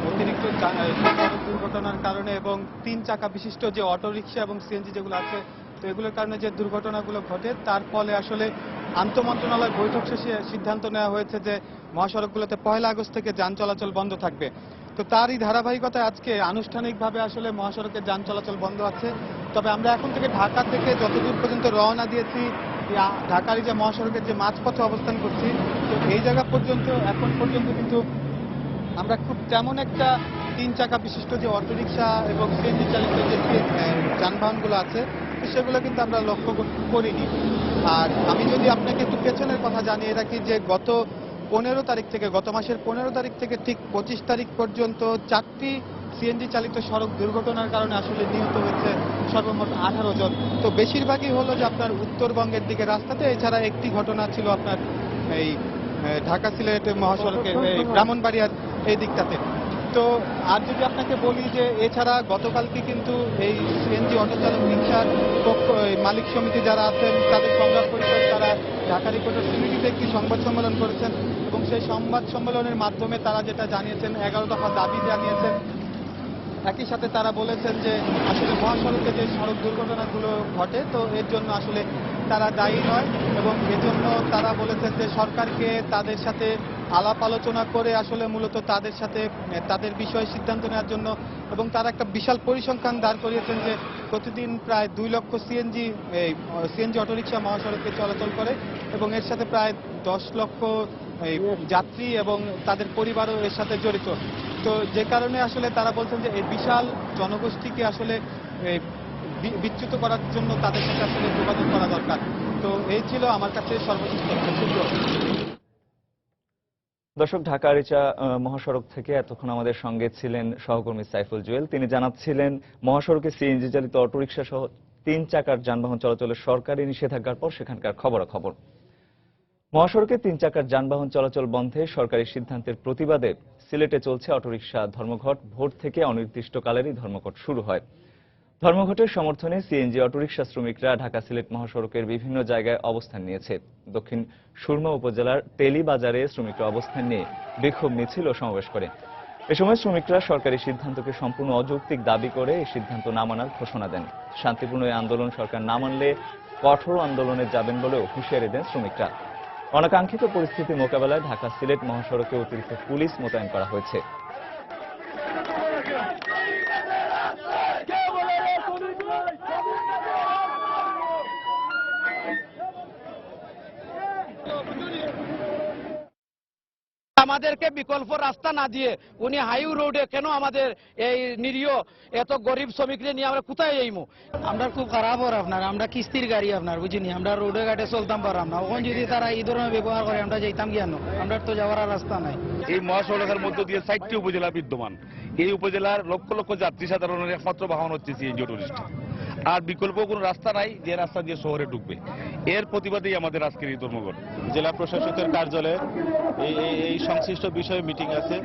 অতিরিক্ত দুর্ঘটনার কারণে এবং 3 চাকা বিশিষ্ট যে অটোরিকশা এবং সিএনজি যেগুলো আছে, তো এগুলোর কারণে যে দুর্ঘটনাগুলো ঘটে তার ফলে আসলে আন্তঃমন্ত্রণালয় বৈঠক শেষে সিদ্ধান্ত নেওয়া হয়েছে যে মহাসড়কগুলোতে 1 আগস্ট থেকে যান চলাচল বন্ধ থাকবে। তো তারই ধারাবাহিকতায় আজকে আনুষ্ঠানিকভাবে আসলে মহাসড়কের যান চলাচল বন্ধ আছে। তবে আমরা এখন থেকে ঢাকা থেকে যতদূর পর্যন্ত রওনা দিয়েছি, ঢাকার যে মহাসড়কের যে মাঝপথে অবস্থান করছি, তো এই জায়গা পর্যন্ত এখন পর্যন্ত কিন্তু আমরা খুব তেমন একটা 3 চাকা বিশিষ্ট যে অটোরিকশা এবং সিএনজি চালিত যে যানবাহনগুলো আছে সেগুলো কিন্তু আমরা লক্ষ্য করিনি। আর আমি যদি আপনাকে একটু পেছনের কথা জানিয়ে রাখি যে গত 15 তারিখ থেকে, গত মাসের 15 তারিখ থেকে ঠিক 25 তারিখ পর্যন্ত 4টি সিএনজি চালিত সড়ক দুর্ঘটনার কারণে আসলে নিহত হয়েছে সর্বমোট 18 জন। তো বেশিরভাগই হলো যে আপনার উত্তরবঙ্গের দিকে রাস্তাতে, এছাড়া একটি ঘটনা ছিল আপনার এই ঢাকা সিলেট মহাসড়কের ব্রাহ্মণবাড়িয়ার এই দিকটাতে। তো আর যদি আপনাকে বলি যে এছাড়া গতকালকে কিন্তু এই সিএনজি অটো চালক রিকশার মালিক সমিতি যারা আছেন তাদের সংগ্রাম পরিষদ তারা ঢাকা রিপোর্টার সিমিটিতে একটি সংবাদ সম্মেলন করেছেন এবং সেই সংবাদ সম্মেলনের মাধ্যমে তারা যেটা জানিয়েছেন 11 দফা দাবি জানিয়েছেন। একই সাথে তারা বলেছেন যে আসলে মহাসড়কে যে সড়ক দুর্ঘটনাগুলো ঘটে তো এর জন্য আসলে তারা দায়ী নয় এবং এজন্য তারা বলেছেন যে সরকারকে তাদের সাথে আলাপ আলোচনা করে আসলে মূলত তাদের সাথে তাদের বিষয়ে সিদ্ধান্ত নেওয়ার জন্য, এবং তারা একটা বিশাল পরিসংখ্যান দাঁড় করিয়েছেন যে প্রতিদিন প্রায় 2 লক্ষ সিএনজি অটোরিকশা মহাসড়কে চলাচল করে এবং এর সাথে প্রায় 10 লক্ষ যাত্রী এবং তাদের পরিবারও এর সাথে জড়িত। তো যে কারণে আসলে তারা বলছেন যে এই বিশাল জনগোষ্ঠীকে আসলে বিচ্যুত করার জন্য তাদের সাথে আসলে যোগাযোগ করা দরকার। তো এই ছিল আমার কাছে সর্বশেষ তথ্য।
দর্শক, ঢাকা আরিচা মহাসড়ক থেকে এতক্ষণ আমাদের সঙ্গে ছিলেন সহকর্মী সাইফুল জুয়েল। তিনি জানাচ্ছিলেন মহাসড়কে সিএনজি চালিত অটোরিকশা সহ 3 চাকার যানবাহন চলাচলের সরকারি নিষেধাজ্ঞার পর সেখানকার খবরাখবর। মহাসড়কে 3 চাকার যানবাহন চলাচল বন্ধে সরকারি সিদ্ধান্তের প্রতিবাদে সিলেটে চলছে অটোরিকশা ধর্মঘট। ভোর থেকে অনির্দিষ্টকালেরই ধর্মঘট শুরু হয়। ধর্মঘটের সমর্থনে সিএনজি অটোরিকশা শ্রমিকরা ঢাকা সিলেট মহাসড়কের বিভিন্ন জায়গায় অবস্থান নিয়েছে। দক্ষিণ সুরমা উপজেলার তেলিবাজারে শ্রমিকরা অবস্থান নিয়ে বিক্ষোভ মিছিল ও সমাবেশ করে। এ সময় শ্রমিকরা সরকারি সিদ্ধান্তকে সম্পূর্ণ অযৌক্তিক দাবি করে এই সিদ্ধান্ত না মানার ঘোষণা দেন। শান্তিপূর্ণ এই আন্দোলন সরকার না মানলে কঠোর আন্দোলনে যাবেন বলেও হুঁশিয়ারি দেন শ্রমিকরা। অনাকাঙ্ক্ষিত পরিস্থিতি মোকাবেলায় ঢাকা সিলেট মহাসড়কে অতিরিক্ত পুলিশ মোতায়েন করা হয়েছে।
আমাদেরকে বিকল্প রাস্তা না দিয়ে উনি হাইওয়ে রোডে কেন আমাদের এই নিরীহ এত গরিব শ্রমিকদের নিয়ে আমরা কোথায় যাইমু?
আমরা খুব খারাপ হর আপনার, আমরা কিস্তির গাড়ি আপনার বুঝিনি, আমরা রোডে ঘাটে চলতাম পারলাম না। ওখানে যদি তারা এই ধরনের ব্যবহার করে আমরা যাইতাম কেন? আমরা তো যাওয়ার রাস্তা নাই।
এই মহাসড়কের মধ্য দিয়ে 4টি উপজেলা বিদ্যমান। এই উপজেলার লক্ষ লক্ষ যাত্রী সাধারণের একমাত্র বাহন হচ্ছে সিএনজি অটোরিকশা। আর বিকল্প কোনো রাস্তা নাই যে রাস্তা দিয়ে শহরে ঢুকবে। এর প্রতিবাদেই আমাদের আজকের এই ধর্মঘট।
জেলা প্রশাসকের কার্যালয়ে এই সংশ্লিষ্ট বিষয়ে মিটিং আছে।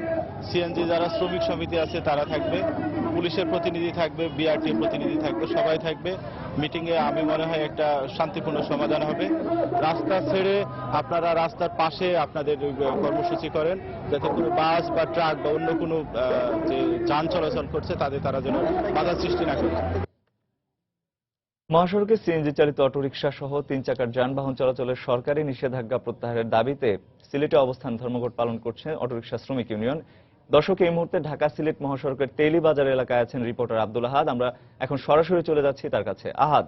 সিএনজি যারা শ্রমিক সমিতি আছে তারা থাকবে, পুলিশের প্রতিনিধি থাকবে, বিআরটির প্রতিনিধি থাকবে, সবাই থাকবে। মিটিংয়ে আমি মনে হয় একটা শান্তিপূর্ণ সমাধান হবে। রাস্তা ছেড়ে আপনারা রাস্তার পাশে আপনাদের কর্মসূচি করেন, যাতে কোনো বাস বা ট্রাক বা অন্য কোনো যে যান চলাচল করছে তারা যেন বাধা সৃষ্টি না করে।
মহাসড়কে সিএনজি চালিত অটোরিকশা সহ 3 চাকার যানবাহন চলাচলের সরকারি নিষেধাজ্ঞা প্রত্যাহারের দাবিতে সিলেটে অবস্থান ধর্মঘট পালন করছে অটোরিকশা শ্রমিক ইউনিয়ন। দর্শক, এই মুহূর্তে ঢাকা সিলেট মহাসড়কের তেলিবাজার এলাকায় আছেন রিপোর্টার আব্দুল আহাদ। আমরা এখন সরাসরি চলে যাচ্ছি তার কাছে। আহাদ।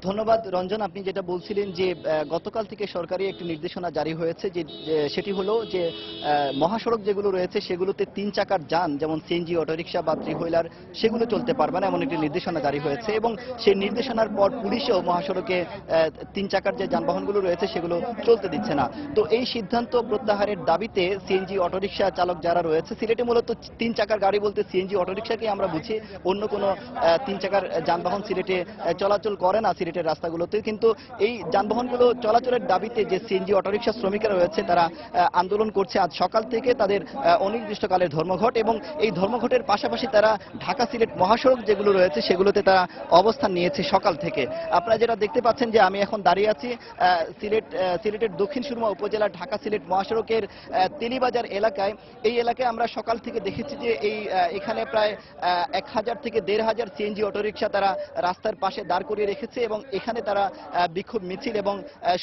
ধন্যবাদ রঞ্জন। আপনি যেটা বলছিলেন যে গতকাল থেকে সরকারি একটি নির্দেশনা জারি হয়েছে যে সেটি হলো যে মহাসড়ক যেগুলো রয়েছে সেগুলোতে 3 চাকার যান যেমন সিএনজি অটোরিকশা বা 3 হুইলার সেগুলো চলতে পারবে না, এমন একটি নির্দেশনা জারি হয়েছে। এবং সেই নির্দেশনার পর পুলিশও মহাসড়কে 3 চাকার যে যানবাহনগুলো রয়েছে সেগুলো চলতে দিচ্ছে না। তো এই সিদ্ধান্ত প্রত্যাহারের দাবিতে সিএনজি অটোরিকশা চালক যারা রয়েছে, সিলেটে মূলত 3 চাকার গাড়ি বলতে সিএনজি অটোরিকশাকে আমরা বুঝি, অন্য কোনো 3 চাকার যানবাহন সিলেটে চলাচল করে না সিলেটের রাস্তাগুলোতে। কিন্তু এই যানবাহনগুলো চলাচলের দাবিতে যে সিএনজি অটোরিকশা শ্রমিকরা রয়েছে তারা আন্দোলন করছে আজ সকাল থেকে। তাদের অনির্দিষ্টকালের ধর্মঘট, এবং এই ধর্মঘটের পাশাপাশি তারা ঢাকা সিলেট মহাসড়ক যেগুলো রয়েছে সেগুলোতে তারা অবস্থান নিয়েছে সকাল থেকে। আপনারা যেটা দেখতে পাচ্ছেন যে আমি এখন দাঁড়িয়ে আছি সিলেটের দক্ষিণ সুরমা উপজেলার ঢাকা সিলেট মহাসড়কের তেলিবাজার এলাকায়। এই এলাকায় আমরা সকাল থেকে দেখেছি যে এখানে প্রায় 1000 থেকে 1500 সিএনজি অটোরিকশা তারা রাস্তার পাশে দাঁড় করিয়ে রেখেছে এবং এখানে তারা বিক্ষোভ মিছিল এবং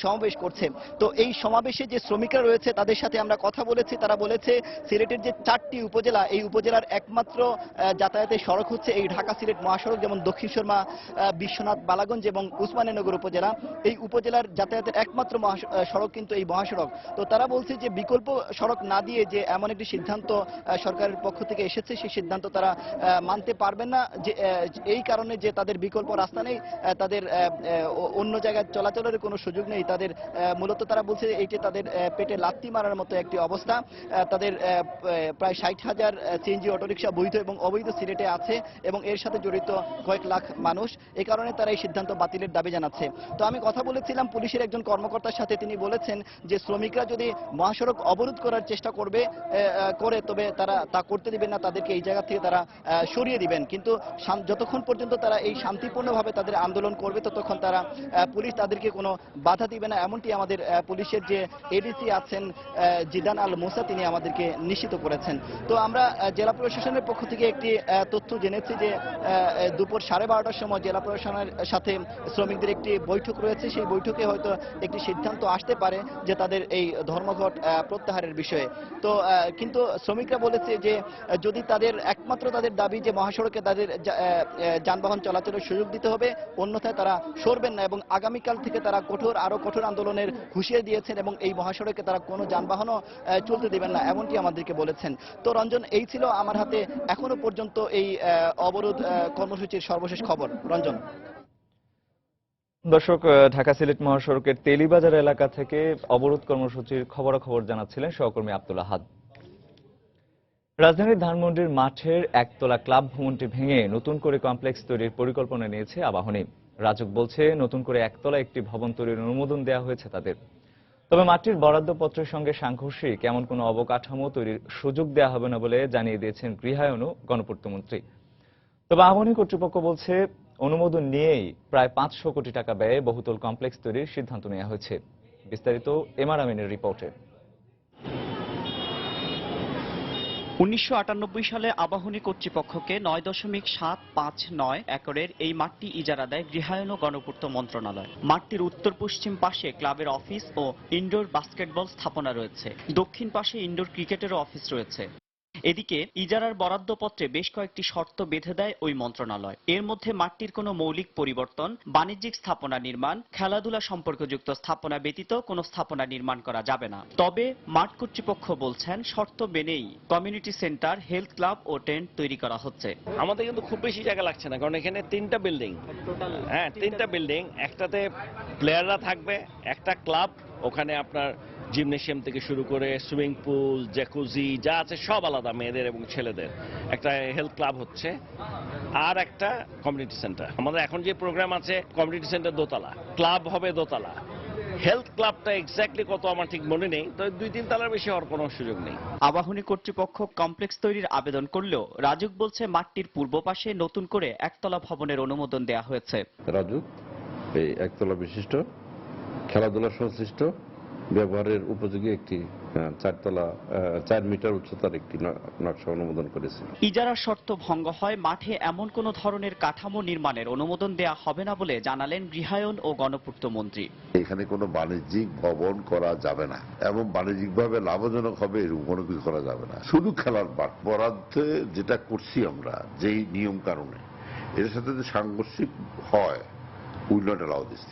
সমাবেশ করছে। তো এই সমাবেশে যে শ্রমিকরা রয়েছে তাদের সাথে আমরা কথা বলেছি। তারা বলেছে সিলেটের যে 4টি উপজেলা, এই উপজেলার একমাত্র যাতায়াতের সড়ক হচ্ছে এই ঢাকা সিলেট মহাসড়ক, যেমন দক্ষিণ সুরমা, বিশ্বনাথ, বালাগঞ্জ এবং উসমানীনগর উপজেলা। এই উপজেলার যাতায়াতের একমাত্র সড়ক কিন্তু এই মহাসড়ক। তো তারা বলছে যে বিকল্প সড়ক না দিয়ে যে এমন একটি সিদ্ধান্ত সরকারের পক্ষ থেকে এসেছে, সেই সিদ্ধান্ত তারা মানতে পারবেন না। যে এই কারণে যে তাদের বিকল্প রাস্তা নেই, তাদের অন্য জায়গায় চলাচলের কোনো সুযোগ নেই। তাদের মূলত তারা বলছে এইটি তাদের পেটে লাথি মারার মতো একটি অবস্থা। তাদের প্রায় 60,000 সিএনজি অটোরিকশা বৈধ এবং অবৈধ সিলেটে আছে এবং এর সাথে জড়িত কয়েক লাখ মানুষ। এই কারণে তারা এই সিদ্ধান্ত বাতিলের দাবি জানাচ্ছে। তো আমি কথা বলেছিলাম পুলিশের একজন কর্মকর্তার সাথে, তিনি বলেছেন যে শ্রমিকরা যদি মহাসড়ক অবরোধ করার চেষ্টা করে তবে তারা তা করতে দিবেন না, তাদেরকে এই জায়গা থেকে তারা সরিয়ে দিবেন। কিন্তু যতক্ষণ পর্যন্ত তারা এই শান্তিপূর্ণভাবে তাদের আন্দোলন করবে ততক্ষণ তারা পুলিশ তাদেরকে কোনো বাধা দিবে না, এমনটি আমাদের পুলিশের যে এডিসি আছেন জিদান আল মুসা তিনি আমাদেরকে নিশ্চিত করেছেন। তো আমরা জেলা প্রশাসনের পক্ষ থেকে একটি তথ্য জেনেছি যে দুপুর 12:30টার সময় জেলা প্রশাসনের সাথে শ্রমিকদের একটি বৈঠক রয়েছে। সেই বৈঠকে হয়তো একটি সিদ্ধান্ত আসতে পারে যে তাদের এই ধর্মঘট প্রত্যাহারের বিষয়ে। তো কিন্তু শ্রমিকরা বলেছে যে যদি একমাত্র তাদের দাবি যে মহাসড়কে তাদের যানবাহন চলাচলের সুযোগ দিতে হবে, অন্যথায় তারা সরবেন না এবং আগামীকাল থেকে তারা আরো কঠোর আন্দোলনের হুঁশিয়ারি দিয়েছেন এবং এই মহাসড়কে তারা কোনো যানবাহনও চলতে দিবেন না, এমনটি আমাদেরকে বলেছেন। তো রঞ্জন, এই ছিল আমার হাতে এখনো পর্যন্ত এই অবরোধ কর্মসূচির সর্বশেষ খবর। রঞ্জন।
দর্শক, ঢাকা সিলেট মহাসড়কের তেলিবাজার এলাকা থেকে অবরোধ কর্মসূচির খবরাখবর জানাচ্ছিলেন সহকর্মী আব্দুল আহাদ। রাজধানীর ধানমন্ডির মাঠের একতলা ক্লাব ভবনটি ভেঙে নতুন করে কমপ্লেক্স তৈরির পরিকল্পনা নিয়েছে আবাহনী। রাজুক বলছে নতুন করে একতলা একটি ভবন তৈরির অনুমোদন দেওয়া হয়েছে তাদের। তবে মাঠটির বরাদ্দপত্রের সঙ্গে সাংঘর্ষিক এমন কোনো অবকাঠামো তৈরির সুযোগ দেওয়া হবে না বলে জানিয়ে দিয়েছেন গৃহায়ন ও গণপূর্তমন্ত্রী। তবে আবাহনী কর্তৃপক্ষ বলছে অনুমোদন নিয়েই প্রায় 500 কোটি টাকা ব্যয়ে বহুতল কমপ্লেক্স তৈরির সিদ্ধান্ত নেওয়া হয়েছে। বিস্তারিত এমআর আমিনের রিপোর্টে।
1998 সালে আবাহনী কর্তৃপক্ষকে 9.759 একরের এই মাঠটি ইজারা দেয় গৃহায়ন ও গণপূর্ত মন্ত্রণালয়। মাঠটির উত্তর পশ্চিম পাশে ক্লাবের অফিস ও ইনডোর বাস্কেটবল স্থাপনা রয়েছে। দক্ষিণ পাশে ইনডোর ক্রিকেটেরও অফিস রয়েছে। এদিকে ইজারার বরাদ্দপত্রে বেশ কয়েকটি শর্ত বেঁধে দেয় ওই মন্ত্রণালয়। এর মধ্যে মাঠটির কোনো মৌলিক পরিবর্তন, বাণিজ্যিক স্থাপনা নির্মাণ, খেলাধুলা সম্পর্কযুক্ত স্থাপনা ব্যতীত কোনো স্থাপনা নির্মাণ করা যাবে না। তবে মাঠ কর্তৃপক্ষ বলছেন শর্ত মেনেই কমিউনিটি সেন্টার, হেলথ ক্লাব ও টেন্ট তৈরি করা হচ্ছে।
আমাদের কিন্তু খুব বেশি জায়গা লাগছে না, কারণ এখানে 3টা বিল্ডিং, তিনটা বিল্ডিং, একটাতে প্লেয়াররা থাকবে, একটা ক্লাব, ওখানে আপনার জিমনেশিয়াম থেকে শুরু করে সুইমিং পুল, জ্যাকুজি যা আছে সব আলাদা, মেয়েদের এবং ছেলেদের। একটা হেলথ ক্লাব হচ্ছে, আর একটা কমিউনিটি সেন্টার। আমাদের এখন যে প্রোগ্রাম আছে, কমিউনিটি সেন্টার দোতলা, ক্লাব হবে দোতলা। হেলথ ক্লাবটা এক্স্যাক্টলি কত আমার ঠিক মনে নেই, তো 2-3 তলার বেশি হওয়ার কোনো সুযোগ নেই।
আবাহনী কর্তৃপক্ষ কমপ্লেক্স তৈরির আবেদন করলেও রাজুক বলছে মাঠটির পূর্ব পাশে নতুন করে একতলা ভবনের অনুমোদন দেওয়া হয়েছে।
রাজুক এই একতলা বিশিষ্ট খেলাধুলা সংশ্লিষ্ট ব্যবহারের উপযোগী একটি 4 মিটার উচ্চতার একটি নকশা অনুমোদন করেছে।
ইজারার শর্ত ভঙ্গ হয় মাঠে এমন কোন ধরনের কাঠামো নির্মাণের অনুমোদন দেয়া হবে না বলে জানালেন গৃহায়ন ও গণপূর্ত মন্ত্রী।
এখানে কোনো বাণিজ্যিক ভবন করা যাবে না এবং বাণিজ্যিকভাবে লাভজনক হবে এরকম কোনো কিছু করা যাবে না। শুধু খেলার মাঠ বরাদ্দে যেটা করছি আমরা, যেই নিয়ম কারণে এর সাথে যদি সাংঘর্ষিক হয়, উইল নট অ্যালাউ দিস।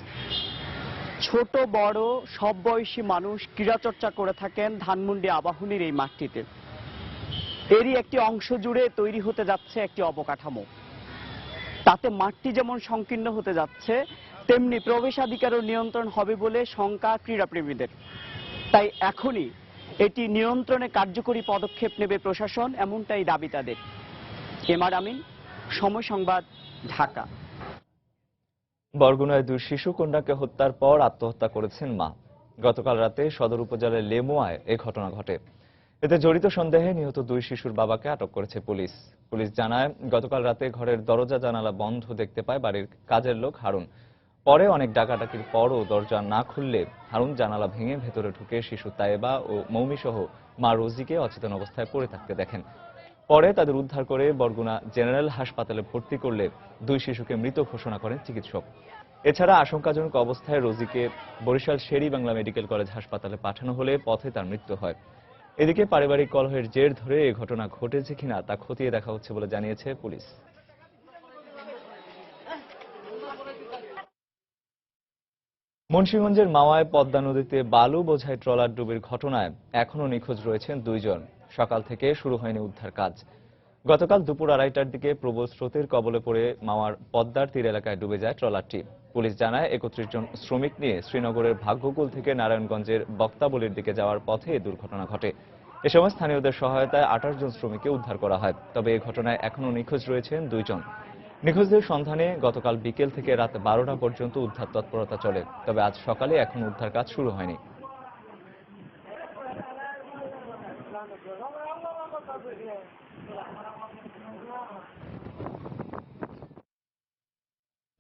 ছোট বড় সব বয়সী মানুষ ক্রীড়া চর্চা করে থাকেন ধানমন্ডি আবাহনীর এই মাঠটিতে। এরই একটি অংশ জুড়ে তৈরি হতে যাচ্ছে একটি অবকাঠামো। তাতে মাঠটি যেমন সংকীর্ণ হতে যাচ্ছে, তেমনি প্রবেশাধিকারও নিয়ন্ত্রণ হবে বলে শঙ্কা ক্রীড়াপ্রেমীদের। তাই এখনই এটি নিয়ন্ত্রণে কার্যকরী পদক্ষেপ নেবে প্রশাসন, এমনটাই দাবি তাদের। এমআর আমিন, সময় সংবাদ, ঢাকা।
বরগুনায় 2 শিশু কন্যাকে হত্যার পর আত্মহত্যা করেছেন মা। গতকাল রাতে সদর উপজেলার লেমুয়ায় এই ঘটনা ঘটে। এতে জড়িত সন্দেহে নিহত 2 শিশুর বাবাকে আটক করেছে পুলিশ। পুলিশ জানায়, গতকাল রাতে ঘরের দরজা জানালা বন্ধ দেখতে পায় বাড়ির কাজের লোক হারুন। পরে অনেক ডাকাডাকির পরও দরজা না খুললে হারুন জানালা ভেঙে ভেতরে ঢুকে শিশু তায়েবা ও মৌমি সহ মা রোজিকে অচেতন অবস্থায় পড়ে থাকতে দেখেন। পরে তাদের উদ্ধার করে বরগুনা জেনারেল হাসপাতালে ভর্তি করলে 2 শিশুকে মৃত ঘোষণা করেন চিকিৎসক। এছাড়া আশঙ্কাজনক অবস্থায় রোজিকে বরিশাল শেরি বাংলা মেডিকেল কলেজ হাসপাতালে পাঠানো হলে পথে তার মৃত্যু হয়। এদিকে পারিবারিক কলহের জের ধরে এই ঘটনা ঘটেছে কিনা তা খতিয়ে দেখা হচ্ছে বলে জানিয়েছে পুলিশ। মুন্সিগঞ্জের মাওয়ায় পদ্মা নদীতে বালু বোঝাই ট্রলার ডুবির ঘটনায় এখনও নিখোঁজ রয়েছেন 2 জন। সকাল থেকে শুরু হয়নি উদ্ধার কাজ। গতকাল দুপুর 2:30টার দিকে প্রবল স্রোতের কবলে পড়ে মাওয়ার পদ্মার তীর এলাকায় ডুবে যায় ট্রলারটি। পুলিশ জানায় 31 জন শ্রমিক নিয়ে শ্রীনগরের ভাগ্যকুল থেকে নারায়ণগঞ্জের বক্তাবলীর দিকে যাওয়ার পথে এই দুর্ঘটনা ঘটে। এ সময় স্থানীয়দের সহায়তায় 28 জন শ্রমিককে উদ্ধার করা হয়। তবে এই ঘটনায় এখনও নিখোঁজ রয়েছেন 2 জন। নিখোঁজদের সন্ধানে গতকাল বিকেল থেকে রাত 12টা পর্যন্ত উদ্ধার তৎপরতা চলে। তবে আজ সকালে এখন উদ্ধার কাজ শুরু হয়নি।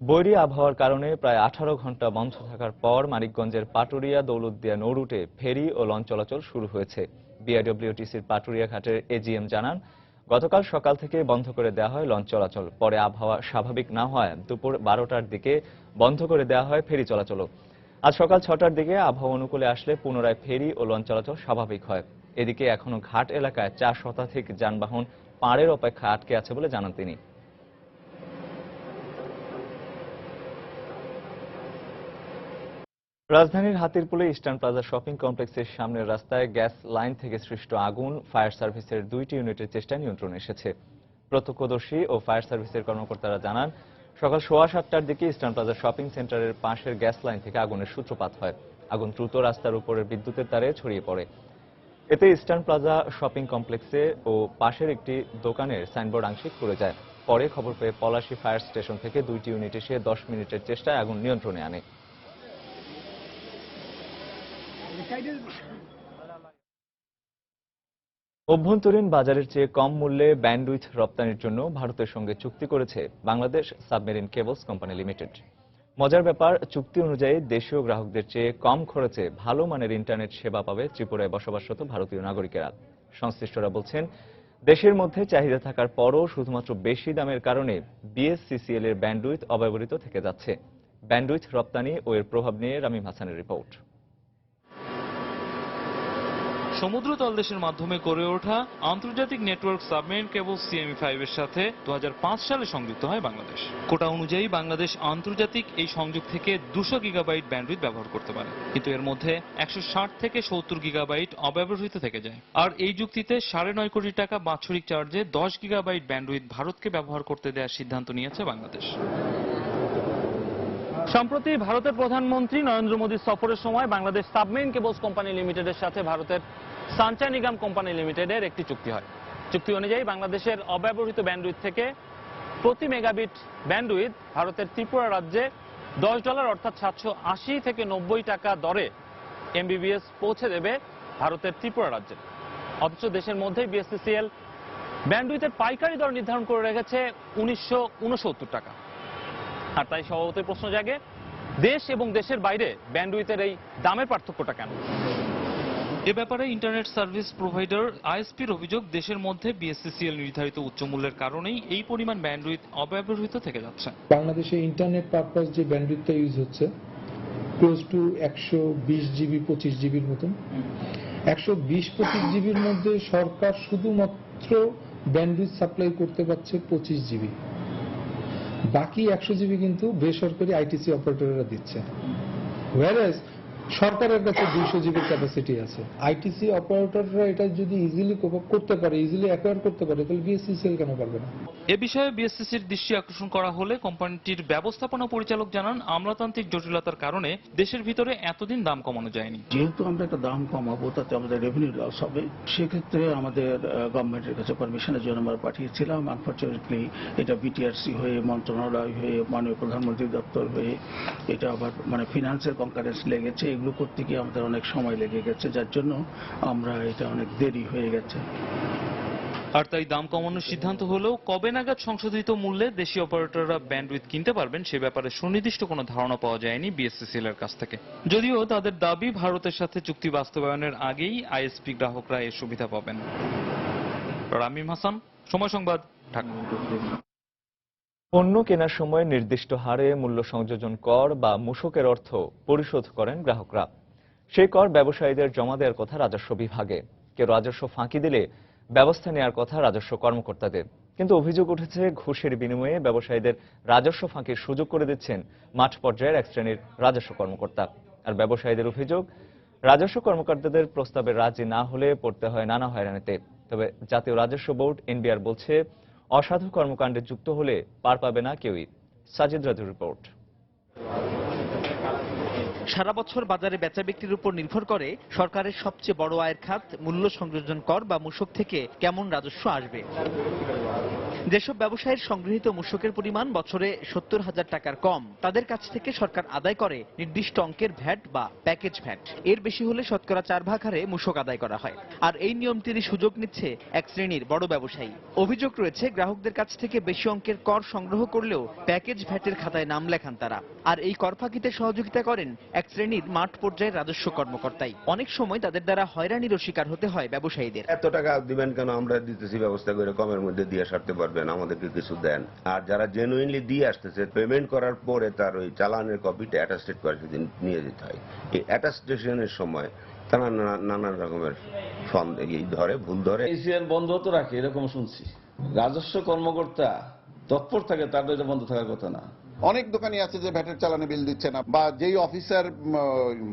বৈরী আবহাওয়ার কারণে প্রায় 18 ঘন্টা বন্ধ থাকার পর মানিকগঞ্জের পাটুরিয়া দৌলতদিয়া নৌরুটে ফেরি ও লঞ্চ চলাচল শুরু হয়েছে। বিআইডব্লিউটিসির পাটুরিয়া ঘাটের এজিএম জানান, গতকাল সকাল থেকে বন্ধ করে দেওয়া হয় লঞ্চ চলাচল। পরে আবহাওয়া স্বাভাবিক না হয় দুপুর 12টার দিকে বন্ধ করে দেওয়া হয় ফেরি চলাচলও। আজ সকাল 6টার দিকে আবহাওয়া অনুকূলে আসলে পুনরায় ফেরি ও লঞ্চ চলাচল স্বাভাবিক হয়। এদিকে এখনো ঘাট এলাকায় 4 শতাধিক যানবাহন পাড়ের অপেক্ষা আটকে আছে বলে জানান তিনি। রাজধানীর হাতিরপুলে ইস্টার্ন প্লাজা শপিং কমপ্লেক্সের সামনের রাস্তায় গ্যাস লাইন থেকে সৃষ্ট আগুন ফায়ার সার্ভিসের 2টি ইউনিটের চেষ্টায় নিয়ন্ত্রণে এসেছে। প্রত্যক্ষদর্শী ও ফায়ার সার্ভিসের কর্মকর্তারা জানান, সকাল 7:15টার দিকে ইস্টার্ন প্লাজা শপিং সেন্টারের পাশের গ্যাস লাইন থেকে আগুনের সূত্রপাত হয়। আগুন দ্রুত রাস্তার উপরের বিদ্যুতের তারে ছড়িয়ে পড়ে। এতে ইস্টার্ন প্লাজা শপিং কমপ্লেক্সে ও পাশের একটি দোকানের সাইনবোর্ড আংশিক পুড়ে যায়। পরে খবর পেয়ে পলাশী ফায়ার স্টেশন থেকে 2টি ইউনিট এসে 10 মিনিটের চেষ্টায় আগুন নিয়ন্ত্রণে আনে। অভ্যন্তরীণ বাজারের চেয়ে কম মূল্যে ব্যান্ডউইথ রপ্তানির জন্য ভারতের সঙ্গে চুক্তি করেছে Bangladesh submarine cables company limited. মজার ব্যাপার, চুক্তি অনুযায়ী দেশীয় গ্রাহকদের চেয়ে কম খরচে ভালো মানের ইন্টারনেট সেবা পাবে ত্রিপুরায় বসবাসরত ভারতীয় নাগরিকেরা। সংশ্লিষ্টরা বলছেন, দেশের মধ্যে চাহিদা থাকার পরও শুধুমাত্র বেশি দামের কারণে বিএসসিসিএল এর ব্যান্ডউইথ অব্যবহৃত থেকে যাচ্ছে। ব্যান্ডউইথ রপ্তানি ও এর প্রভাব নিয়ে রামিম হাসানের রিপোর্ট।
সমুদ্র তলদেশের মাধ্যমে গড়ে ওঠা আন্তর্জাতিক নেটওয়ার্ক সাবমেরিন কেবল CME-5 এর সাথে 2005 সালে সংযুক্ত হয় বাংলাদেশ। কোটা অনুযায়ী বাংলাদেশ আন্তর্জাতিক এই সংযোগ থেকে 200 গিগাবাইট ব্যান্ডউইথ ব্যবহার করতে পারে, কিন্তু এর মধ্যে 160 থেকে 70 গিগাবাইট অব্যবহৃত থেকে যায়। আর এই যুক্তিতে 9.5 কোটি টাকা বাৎসরিক চার্জে 10 গিগাবাইট ব্যান্ডউইথ ভারতকে ব্যবহার করতে দেওয়ার সিদ্ধান্ত নিয়েছে বাংলাদেশ। সম্প্রতি ভারতের প্রধানমন্ত্রী নরেন্দ্র মোদী সফরের সময় বাংলাদেশ সাবমেরিন কেবলস কোম্পানি লিমিটেডের সাথে ভারতের সাঞ্চাই নিগম কোম্পানি লিমিটেডের একটি চুক্তি হয়। চুক্তি অনুযায়ী বাংলাদেশের অব্যবহৃত ব্যান্ডউইথ থেকে প্রতি মেগাবিট ব্যান্ডউইথ ভারতের ত্রিপুরা রাজ্যে $10 অর্থাৎ 780 থেকে 90 টাকা দরে MBBS পৌঁছে দেবে ভারতের ত্রিপুরা রাজ্যে। অথচ দেশের মধ্যেই বিএসসিসিএল ব্যান্ডউইথের পাইকারি দর নির্ধারণ করে রেখেছে 1969 টাকা। আর তাই স্বভাবতই প্রশ্ন জাগে, দেশ এবং দেশের বাইরে ব্যান্ডউইথের এই দামের পার্থক্যটা কেন? এ ব্যাপারে ইন্টারনেট সার্ভিস প্রোভাইডার ISPর অভিযোগ, দেশের মধ্যে বিএসসিসিএল নির্ধারিত উচ্চ মূল্যের কারণেই এই পরিমাণ ব্যান্ডউইথ অব্যবহৃত থেকে যাচ্ছে।
বাংলাদেশে ইন্টারনেট পারপাস যে ব্যান্ডউইথটা ইউজ হচ্ছে ক্লোজ টু 120 জিবি 25 জিবির মতন। 120-25 জিবির মধ্যে সরকার শুধুমাত্র ব্যান্ডউইথ সাপ্লাই করতে পারছে 25 জিবি। বাকি 100 জিবি কিন্তু বেসরকারি আইটিসি অপারেটররা দিচ্ছে। ওয়ারেস সরকারের কাছে 200 জিবির ক্যাপাসিটি আছে। আইটিসি অপারেটররা এটা যদি ইজিলি কোপ আপ করতে পারে, ইজিলি অ্যাকোয়ার করতে পারে, তাহলে বিএসসিসিএল কেন পারবে না?
এ বিষয়ে বিএসসিসির দৃষ্টি আকর্ষণ করা হলে কোম্পানিটির ব্যবস্থাপনা পরিচালক জানান, আমলাতান্ত্রিক জটিলতার কারণে দেশের ভিতরে এতদিন দাম কমানো যায়নি।
যেহেতু আমরা একটা দাম কমাবো তাতে আমাদের রেভিনিউ লস হবে, সেক্ষেত্রে আমাদের গভর্নমেন্টের কাছে পারমিশনের জন্য আমরা পাঠিয়েছিলাম। আনফরচুনেটলি এটা বিটিআরসি হয়ে, মন্ত্রণালয় হয়ে, মাননীয় প্রধানমন্ত্রী দপ্তর হয়ে এটা আবার ফিনান্সের কনকারেন্স লেগেছে। এগুলো করতে গিয়ে আমাদের অনেক সময় লেগে গেছে, যার জন্য আমরা এটা অনেক দেরি হয়ে গেছে।
আর তাই দাম কমানোর সিদ্ধান্ত হলেও কবে নাগাদ সংশোধিত মূল্যে দেশীয় অপারেটররা ব্যান্ডউইথ কিনতে পারবেন সে ব্যাপারে সুনির্দিষ্ট কোনো ধারণা পাওয়া যায়নি বিএসসিসিএল এর কাছ থেকে। যদিও তাদের দাবি, ভারতের সাথে চুক্তি বাস্তবায়নের আগেই আইএসপি গ্রাহকরা এর সুবিধা পাবেন। রামিম হাসান, সময় সংবাদ, ঢাকা।
পণ্য কেনার সময় নির্দিষ্ট হারে মূল্য সংযোজন কর বা মূসকের অর্থ পরিশোধ করেন গ্রাহকরা। সেই কর ব্যবসায়ীদের জমা দেওয়ার কথা রাজস্ব বিভাগে। কেউ রাজস্ব ফাঁকি দিলে ব্যবস্থা নেওয়ার কথা রাজস্ব কর্মকর্তাদের। কিন্তু অভিযোগ উঠেছে, ঘুষের বিনিময়ে ব্যবসায়ীদের রাজস্ব ফাঁকির সুযোগ করে দিচ্ছেন মাঠ পর্যায়ের এক শ্রেণীর রাজস্ব কর্মকর্তা। আর ব্যবসায়ীদের অভিযোগ, রাজস্ব কর্মকর্তাদের প্রস্তাবে রাজি না হলে পড়তে হয় নানা হয়রানিতে। তবে জাতীয় রাজস্ব বোর্ড NBR বলছে, অসাধু কর্মকাণ্ডে যুক্ত হলে পার পাবে না কেউই। সাজিদ রাজুর রিপোর্ট।
সারা বছর বাজারে বেচা বিক্রির উপর নির্ভর করে সরকারের সবচেয়ে বড় আয়ের খাত মূল্য সংযোজন কর বা মূসক থেকে কেমন রাজস্ব আসবে। যেসব ব্যবসায়ীর সংগৃহীত মূসকের পরিমাণ বছরে 70,000 টাকার কম, তাদের কাছ থেকে সরকার আদায় করে নির্দিষ্ট অঙ্কের ভ্যাট বা প্যাকেজ ভ্যাট। এর বেশি হলে শতকরা 4 ভাগ হারে মূসক আদায় করা হয়। আর এই নিয়মটিরই সুযোগ নিচ্ছে এক শ্রেণীর বড় ব্যবসায়ী। অভিযোগ রয়েছে, গ্রাহকদের কাছ থেকে বেশি অঙ্কের কর সংগ্রহ করলেও প্যাকেজ ভ্যাটের খাতায় নাম লেখান তারা। আর এই কর ফাঁকিতে সহযোগিতা করেন এক শ্রেণীর মাঠ পর্যায়ের রাজস্ব কর্মকর্তাই। অনেক সময় তাদের দ্বারা হয়রানিরও শিকার হতে হয় ব্যবসায়ীদের।
এত টাকা দিবেন কেন, আমরা দিতেছি, ব্যবস্থা করে কমের মধ্যে দিয়ে সারতে পারবেন, আমাদেরকে কিছু দেন। আর যারা জেনুইনলি দিয়ে আসতেছে, পেমেন্ট করার পরে তার ওই চালানের কপিটা অ্যাটাস্টেড করে সেদিন নিয়ে যেতে হয়। এই অ্যাটাস্টেশনের সময় তারা নানান রকমের ভুল ধরে।
এসিআর বন্ধ তো রাখে, এরকম শুনছি। রাজস্ব কর্মকর্তা তৎপর থাকে, তার এটা বন্ধ থাকার কথা না।
অনেক দোকানি আছে যে ভ্যাটের চালানে বিল দিচ্ছে না, বা যেই অফিসার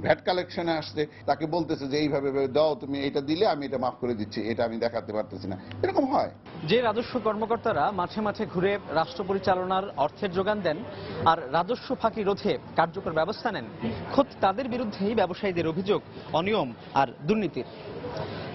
ভ্যাট কালেকশনে আসছে তাকে বলতেছে যে এইভাবে দাও, তুমি এটা দিলে আমি এটা মাফ করে দিচ্ছি, এটা আমি দেখাতে পারতেছি না। এরকম হয়।
যে রাজস্ব কর্মকর্তারা মাঝে মাঝে ঘুরে রাষ্ট্র পরিচালনার অর্থের যোগান দেন আর রাজস্ব ফাঁকি রোধে কার্যকর ব্যবস্থা নেন, খোদ তাদের বিরুদ্ধেই ব্যবসায়ীদের অভিযোগ অনিয়ম আর দুর্নীতির।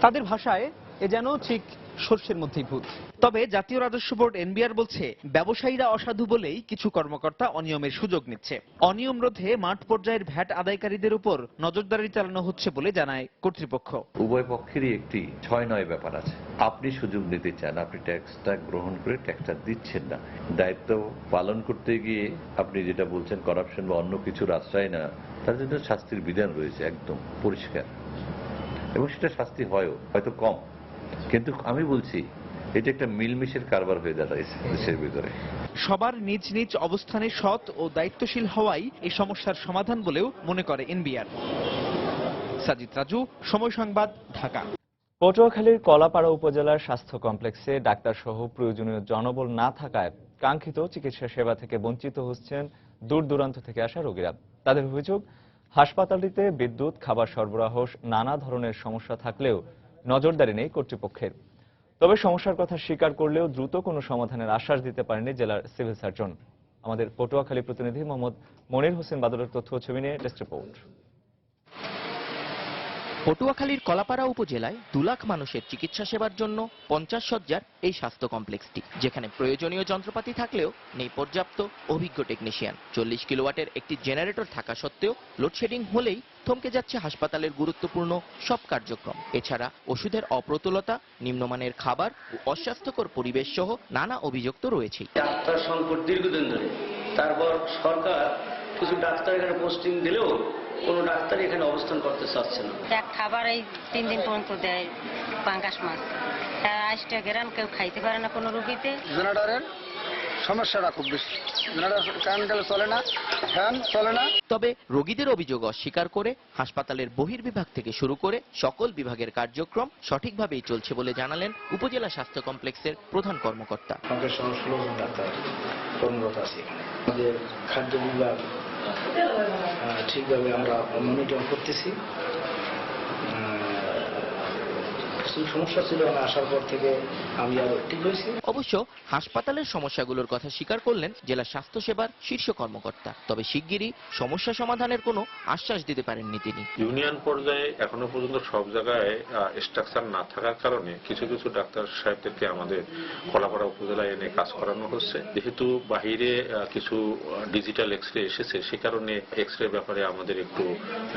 তাদের ভাষায় এ যেন ঠিক সর্ষের মধ্যেই ভূত।
তবে জাতীয় রাজস্ব বোর্ড এনবিআর বলছে, ব্যবসায়ীরা অসাধু বলেই কিছু কর্মকর্তা অনিয়মের সুযোগ নিচ্ছে। অনিয়ম রোধে মাঠ পর্যায়ের ভ্যাট আদায়কারীদের উপর নজরদারি চালানো হচ্ছে বলে জানায় কর্তৃপক্ষ।
উভয় পক্ষেরই একটি 6-9 ব্যাপার আছে। আপনি সুযোগ নিতে চান, আপনি ট্যাক্সটা গ্রহণ করে ট্যাক্সটা দিচ্ছেন না, দায়িত্ব পালন করতে গিয়ে আপনি যেটা বলছেন করাপশন বা অন্য কিছুর আশ্রয় না, তার জন্য শাস্তির বিধান রয়েছে একদম পরিষ্কার, এবং সেটা শাস্তি হয়তো কম, কিন্তু আমি বলছি এটা একটা মিলমিশের কারবার হয়ে দাঁড়াইছে দেশের ভিতরে।
সবার নিজ নিজ অবস্থানে সৎ ও দায়িত্বশীল হওয়াই এই সমস্যার সমাধান বলেও মনে করে এনবিআর। সাজিদ রাজু, সময় সংবাদ, ঢাকা।
পটুয়াখালীর কলাপাড়া উপজেলার স্বাস্থ্য কমপ্লেক্সে ডাক্তার সহ প্রয়োজনীয় জনবল না থাকায় কাঙ্ক্ষিত চিকিৎসা সেবা থেকে বঞ্চিত হচ্ছেন দূর দূরান্ত থেকে আসা রোগীরা। তাদের অভিযোগ, হাসপাতালটিতে বিদ্যুৎ, খাবার সরবরাহ নানা ধরনের সমস্যা থাকলেও নজরদারি নেই কর্তৃপক্ষের। তবে সমস্যার কথা স্বীকার করলেও দ্রুত কোনো সমাধানের আশ্বাস দিতে পারেনি জেলার সিভিল সার্জন। আমাদের পটুয়াখালী প্রতিনিধি মোহাম্মদ মনির হোসেন বাদলের তথ্য ছবি নিয়ে টেস্ট রিপোর্ট।
পটুয়াখালীর কলাপাড়া উপজেলায় 2 লাখ মানুষের চিকিৎসা সেবার জন্য 50 শয্যার এই স্বাস্থ্য কমপ্লেক্সটি, যেখানে প্রয়োজনীয় যন্ত্রপাতি থাকলেও নেই পর্যাপ্ত অভিজ্ঞ টেকনিশিয়ান। 40 কিলোওয়াটের একটি জেনারেটর থাকা সত্ত্বেও লোডশেডিং হলেই থমকে যাচ্ছে হাসপাতালের গুরুত্বপূর্ণ সব কার্যক্রম। এছাড়া ওষুধের অপ্রতুলতা, নিম্নমানের খাবার ও অস্বাস্থ্যকর পরিবেশ সহ নানা অভিযোগ তো রয়েছেই।
ডাক্তার সংকট দীর্ঘদিন ধরে, তারপর সরকার কিছু ডাক্তার এখানে পোস্টিং দিলেও কোনো ডাক্তার এখানে অবস্থান করতে চাচ্ছে না।
খাবার এই 3 দিন পর্যন্ত দেয় পাঙ্গাস মাছ, আইসটা গেরান কেউ খাইতে পারে না কোনো রোগীতে।
জেনারেটরের সমস্যাটা খুব বেশি, জেনারেটর কারেন্ট গেলে চলে না, ফ্যান চলে না।
তবে রোগীদের অভিযোগ অস্বীকার করে হাসপাতালের বহির্বিভাগ থেকে শুরু করে সকল বিভাগের কার্যক্রম সঠিকভাবেই চলছে বলে জানালেন উপজেলা স্বাস্থ্য কমপ্লেক্সের প্রধান কর্মকর্তা।
16 জন ডাক্তার কর্মরত আছে এখানে। আমাদের খাদ্য বিভাগ ঠিকভাবে আমরা মনিটর করতেছি। সমস্যা ছিল না, আসার পর থেকে আমি আর ঠিক হয়েছি।
অবশ্য হাসপাতালের সমস্যাগুলোর কথা স্বীকার করলেন জেলা স্বাস্থ্য সেবার শীর্ষ কর্মকর্তা। তবে শিগগিরই সমস্যা সমাধানের কোনো আশ্বাস দিতে পারেননি তিনি।
ইউনিয়ন পর্যায়ে এখনো পর্যন্ত সব জায়গায় স্ট্রাকচার না থাকার কারণে কিছু কিছু ডাক্তার সাহেবদেরকে আমাদের কলাপাড়া উপজেলায় এনে কাজ করানো হচ্ছে। যেহেতু বাহিরে কিছু ডিজিটাল এক্সরে এসেছে, সে কারণে এক্সরে ব্যাপারে আমাদের একটু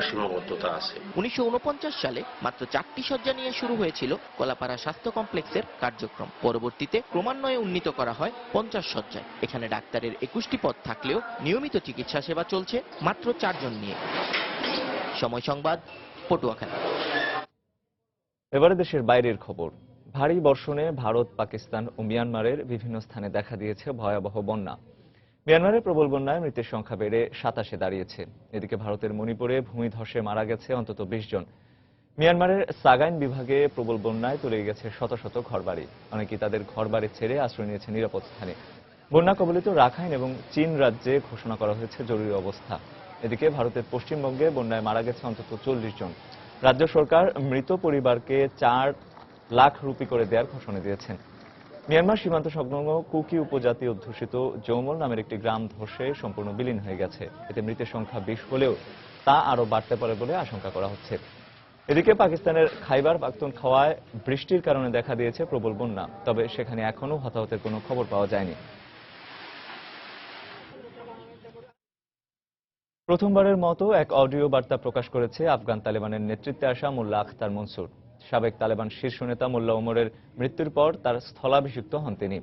সীমাবদ্ধতা আছে।
1949 সালে মাত্র 4টি শয্যা নিয়ে শুরু হয়েছিল কলাপাড়া স্বাস্থ্য কমপ্লেক্সের কার্যক্রম। পরবর্তীতে ক্রমান্বয়ে উন্নীত করা হয় 50 শয্যায়। এখানে ডাক্তারের 21টি পদ থাকলেও নিয়মিত চিকিৎসা সেবা চলছে মাত্র 4 জন নিয়ে। সময় সংবাদ, পটুয়াখালী।
এবারে দেশের বাইরের খবর। ভারী বর্ষণে ভারত, পাকিস্তান ও মিয়ানমারের বিভিন্ন স্থানে দেখা দিয়েছে ভয়াবহ বন্যা। মিয়ানমারের প্রবল বন্যায় মৃতের সংখ্যা বেড়ে 27-এ দাঁড়িয়েছে। এদিকে ভারতের মণিপুরে ভূমিধসে মারা গেছে অন্তত 20 জন। মিয়ানমারের সাগাইন বিভাগে প্রবল বন্যায় তলিয়ে গেছে শত শত ঘরবাড়ি। অনেকেই তাদের ঘরবাড়ি ছেড়ে আশ্রয় নিয়েছে নিরাপদ স্থানে। বন্যা কবলিত রাখাইন এবং চীন রাজ্যে ঘোষণা করা হয়েছে জরুরি অবস্থা। এদিকে ভারতের পশ্চিমবঙ্গে বন্যায় মারা গেছে অন্তত 40 জন। রাজ্য সরকার মৃত পরিবারকে 4 লাখ রুপি করে দেওয়ার ঘোষণা দিয়েছেন। মিয়ানমার সীমান্ত সংলগ্ন কুকি উপজাতি অধ্যুষিত জৌমল নামের একটি গ্রাম ধসে সম্পূর্ণ বিলীন হয়ে গেছে। এতে মৃতের সংখ্যা 20 হলেও তা আরও বাড়তে পারে বলে আশঙ্কা করা হচ্ছে। এদিকে পাকিস্তানের খাইবার পাখতুনখোয়ায় বৃষ্টির কারণে দেখা দিয়েছে প্রবল বন্যা, তবে সেখানে এখনও হতাহতের কোনো খবর পাওয়া যায়নি। প্রথমবারের মতো এক অডিও বার্তা প্রকাশ করেছে আফগান তালেবানের নেতৃত্বে আসা মোল্লা আখতার মনসুর। সাবেক তালেবান শীর্ষ নেতা মোল্লা ওমরের মৃত্যুর পর তার স্থলাভিষিক্ত হন তিনি।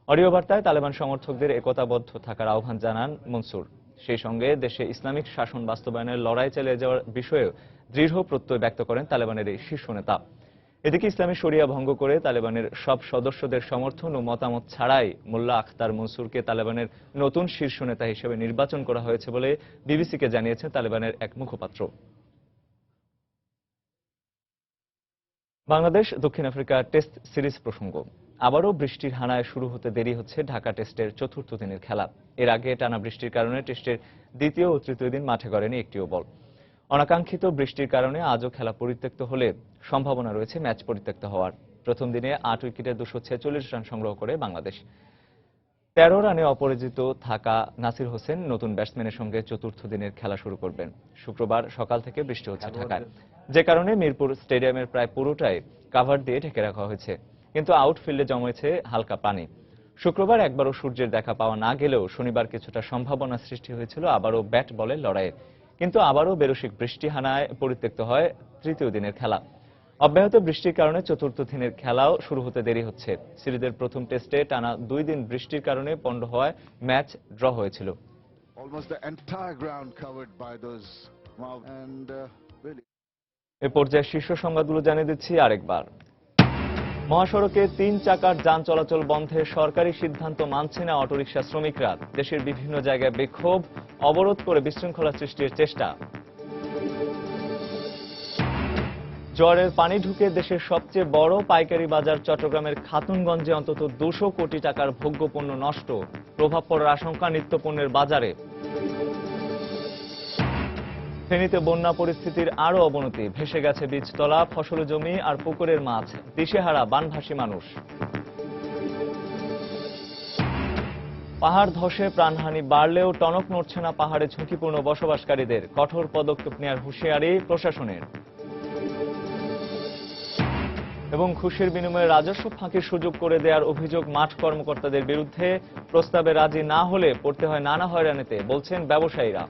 অডিও বার্তায় তালেবান সমর্থকদের একতাবদ্ধ থাকার আহ্বান জানান মনসুর। সেই সঙ্গে দেশে ইসলামিক শাসন বাস্তবায়নের লড়াই চালিয়ে যাওয়ার বিষয়েও দৃঢ় প্রত্যয় ব্যক্ত করেন তালেবানের এই শীর্ষ নেতা। এদিকে ইসলামী শরিয়া ভঙ্গ করে তালেবানের সব সদস্যদের সমর্থন ও মতামত ছাড়াই মোল্লা আখতার মনসুরকে তালেবানের নতুন শীর্ষ নেতা হিসেবে নির্বাচন করা হয়েছে বলে বিবিসিকে জানিয়েছেন তালেবানের এক মুখপাত্র। বাংলাদেশ দক্ষিণ আফ্রিকা টেস্ট সিরিজ প্রসঙ্গ। আবারও বৃষ্টির হানায় শুরু হতে দেরি হচ্ছে ঢাকা টেস্টের চতুর্থ দিনের খেলা। এর আগে টানা বৃষ্টির কারণে টেস্টের দ্বিতীয় ও তৃতীয় দিন মাঠে গড়েনি একটিও বল। অনাকাঙ্ক্ষিত বৃষ্টির কারণে আজও খেলা পরিত্যক্ত হলে সম্ভাবনা রয়েছে ম্যাচ পরিত্যক্ত হওয়ার। প্রথম দিনে 8 উইকেটে 246 রান সংগ্রহ করে বাংলাদেশ। 13 রানে অপরাজিত থাকা নাসির হোসেন নতুন ব্যাটসম্যানের সঙ্গে চতুর্থ দিনের খেলা শুরু করবেন। শুক্রবার সকাল থেকে বৃষ্টি হচ্ছে ঢাকায়, যে কারণে মিরপুর স্টেডিয়ামের প্রায় পুরোটাই কাভার দিয়ে ঢেকে রাখা হয়েছে, কিন্তু আউটফিল্ডে জমেছে হালকা পানি। শুক্রবার একবারও সূর্যের দেখা পাওয়া না গেলেও শনিবার কিছুটা সম্ভাবনা সৃষ্টি হয়েছিল আবারও ব্যাট বলের লড়াইয়ে, কিন্তু আবারও বেরসিক বৃষ্টি হানায় পরিত্যক্ত হয় তৃতীয় দিনের খেলা। অব্যাহত বৃষ্টির কারণে চতুর্থ দিনের খেলাও শুরু হতে দেরি হচ্ছে। সিরিজের প্রথম টেস্টে টানা 2 দিন বৃষ্টির কারণে পণ্ড হওয়ায় ম্যাচ ড্র হয়েছিল। এ পর্যায়ে শীর্ষ সংবাদগুলো জানিয়ে দিচ্ছি আরেকবার। মহাসড়কে 3 চাকার যান চলাচল বন্ধে সরকারি সিদ্ধান্ত মানছে না অটোরিকশা শ্রমিকরা। দেশের বিভিন্ন জায়গায় বিক্ষোভ, অবরোধ করে বিশৃঙ্খলা সৃষ্টির চেষ্টা। জোয়ারের পানি ঢুকে দেশের সবচেয়ে বড় পাইকারি বাজার চট্টগ্রামের খাতুনগঞ্জে অন্তত 200 কোটি টাকার ভোগ্যপণ্য নষ্ট, প্রভাব পড়ার আশঙ্কা নিত্যপণ্যের বাজারে। ফেনীতে বন্যা পরিস্থিতির আরও অবনতি, ভেসে গেছে বীজতলা, ফসল জমি আর পুকুরের মাছ, দিশেহারা বানভাসী মানুষ। পাহাড় ধসে প্রাণহানি বাড়লেও টনক নড়ছে না পাহাড়ে ঝুঁকিপূর্ণ বসবাসকারীদের, কঠোর পদক্ষেপ নেওয়ার হুঁশিয়ারি প্রশাসনের। এবং ঘুষের বিনিময়ে রাজস্ব ফাঁকির সুযোগ করে দেওয়ার অভিযোগ মাঠ কর্মকর্তাদের বিরুদ্ধে, প্রস্তাবে রাজি না হলে পড়তে হয় নানা হয়রানিতে, বলছেন ব্যবসায়ীরা।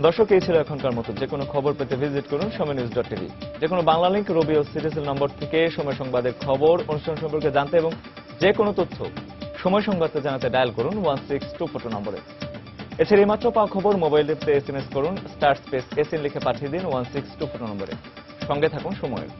দর্শক, এই ছিল এখনকার মতো। যে কোনো খবর পেতে ভিজিট করুন সময়নিউজ.tv। যে কোনো বাংলা লিংক, রবি ও সিরিজের নম্বর থেকে সময় সংবাদের খবর, অনুষ্ঠান সম্পর্কে জানতে এবং যে কোনো তথ্য সময় সংবাদে জানাতে ডায়াল করুন 16242 নম্বরে। এছাড়া এইমাত্র পাওয়া খবর মোবাইল অ্যাপে SMS করুন, *SN লিখে পাঠিয়ে দিন 16242 নম্বরে। সঙ্গে থাকুন সময়ের।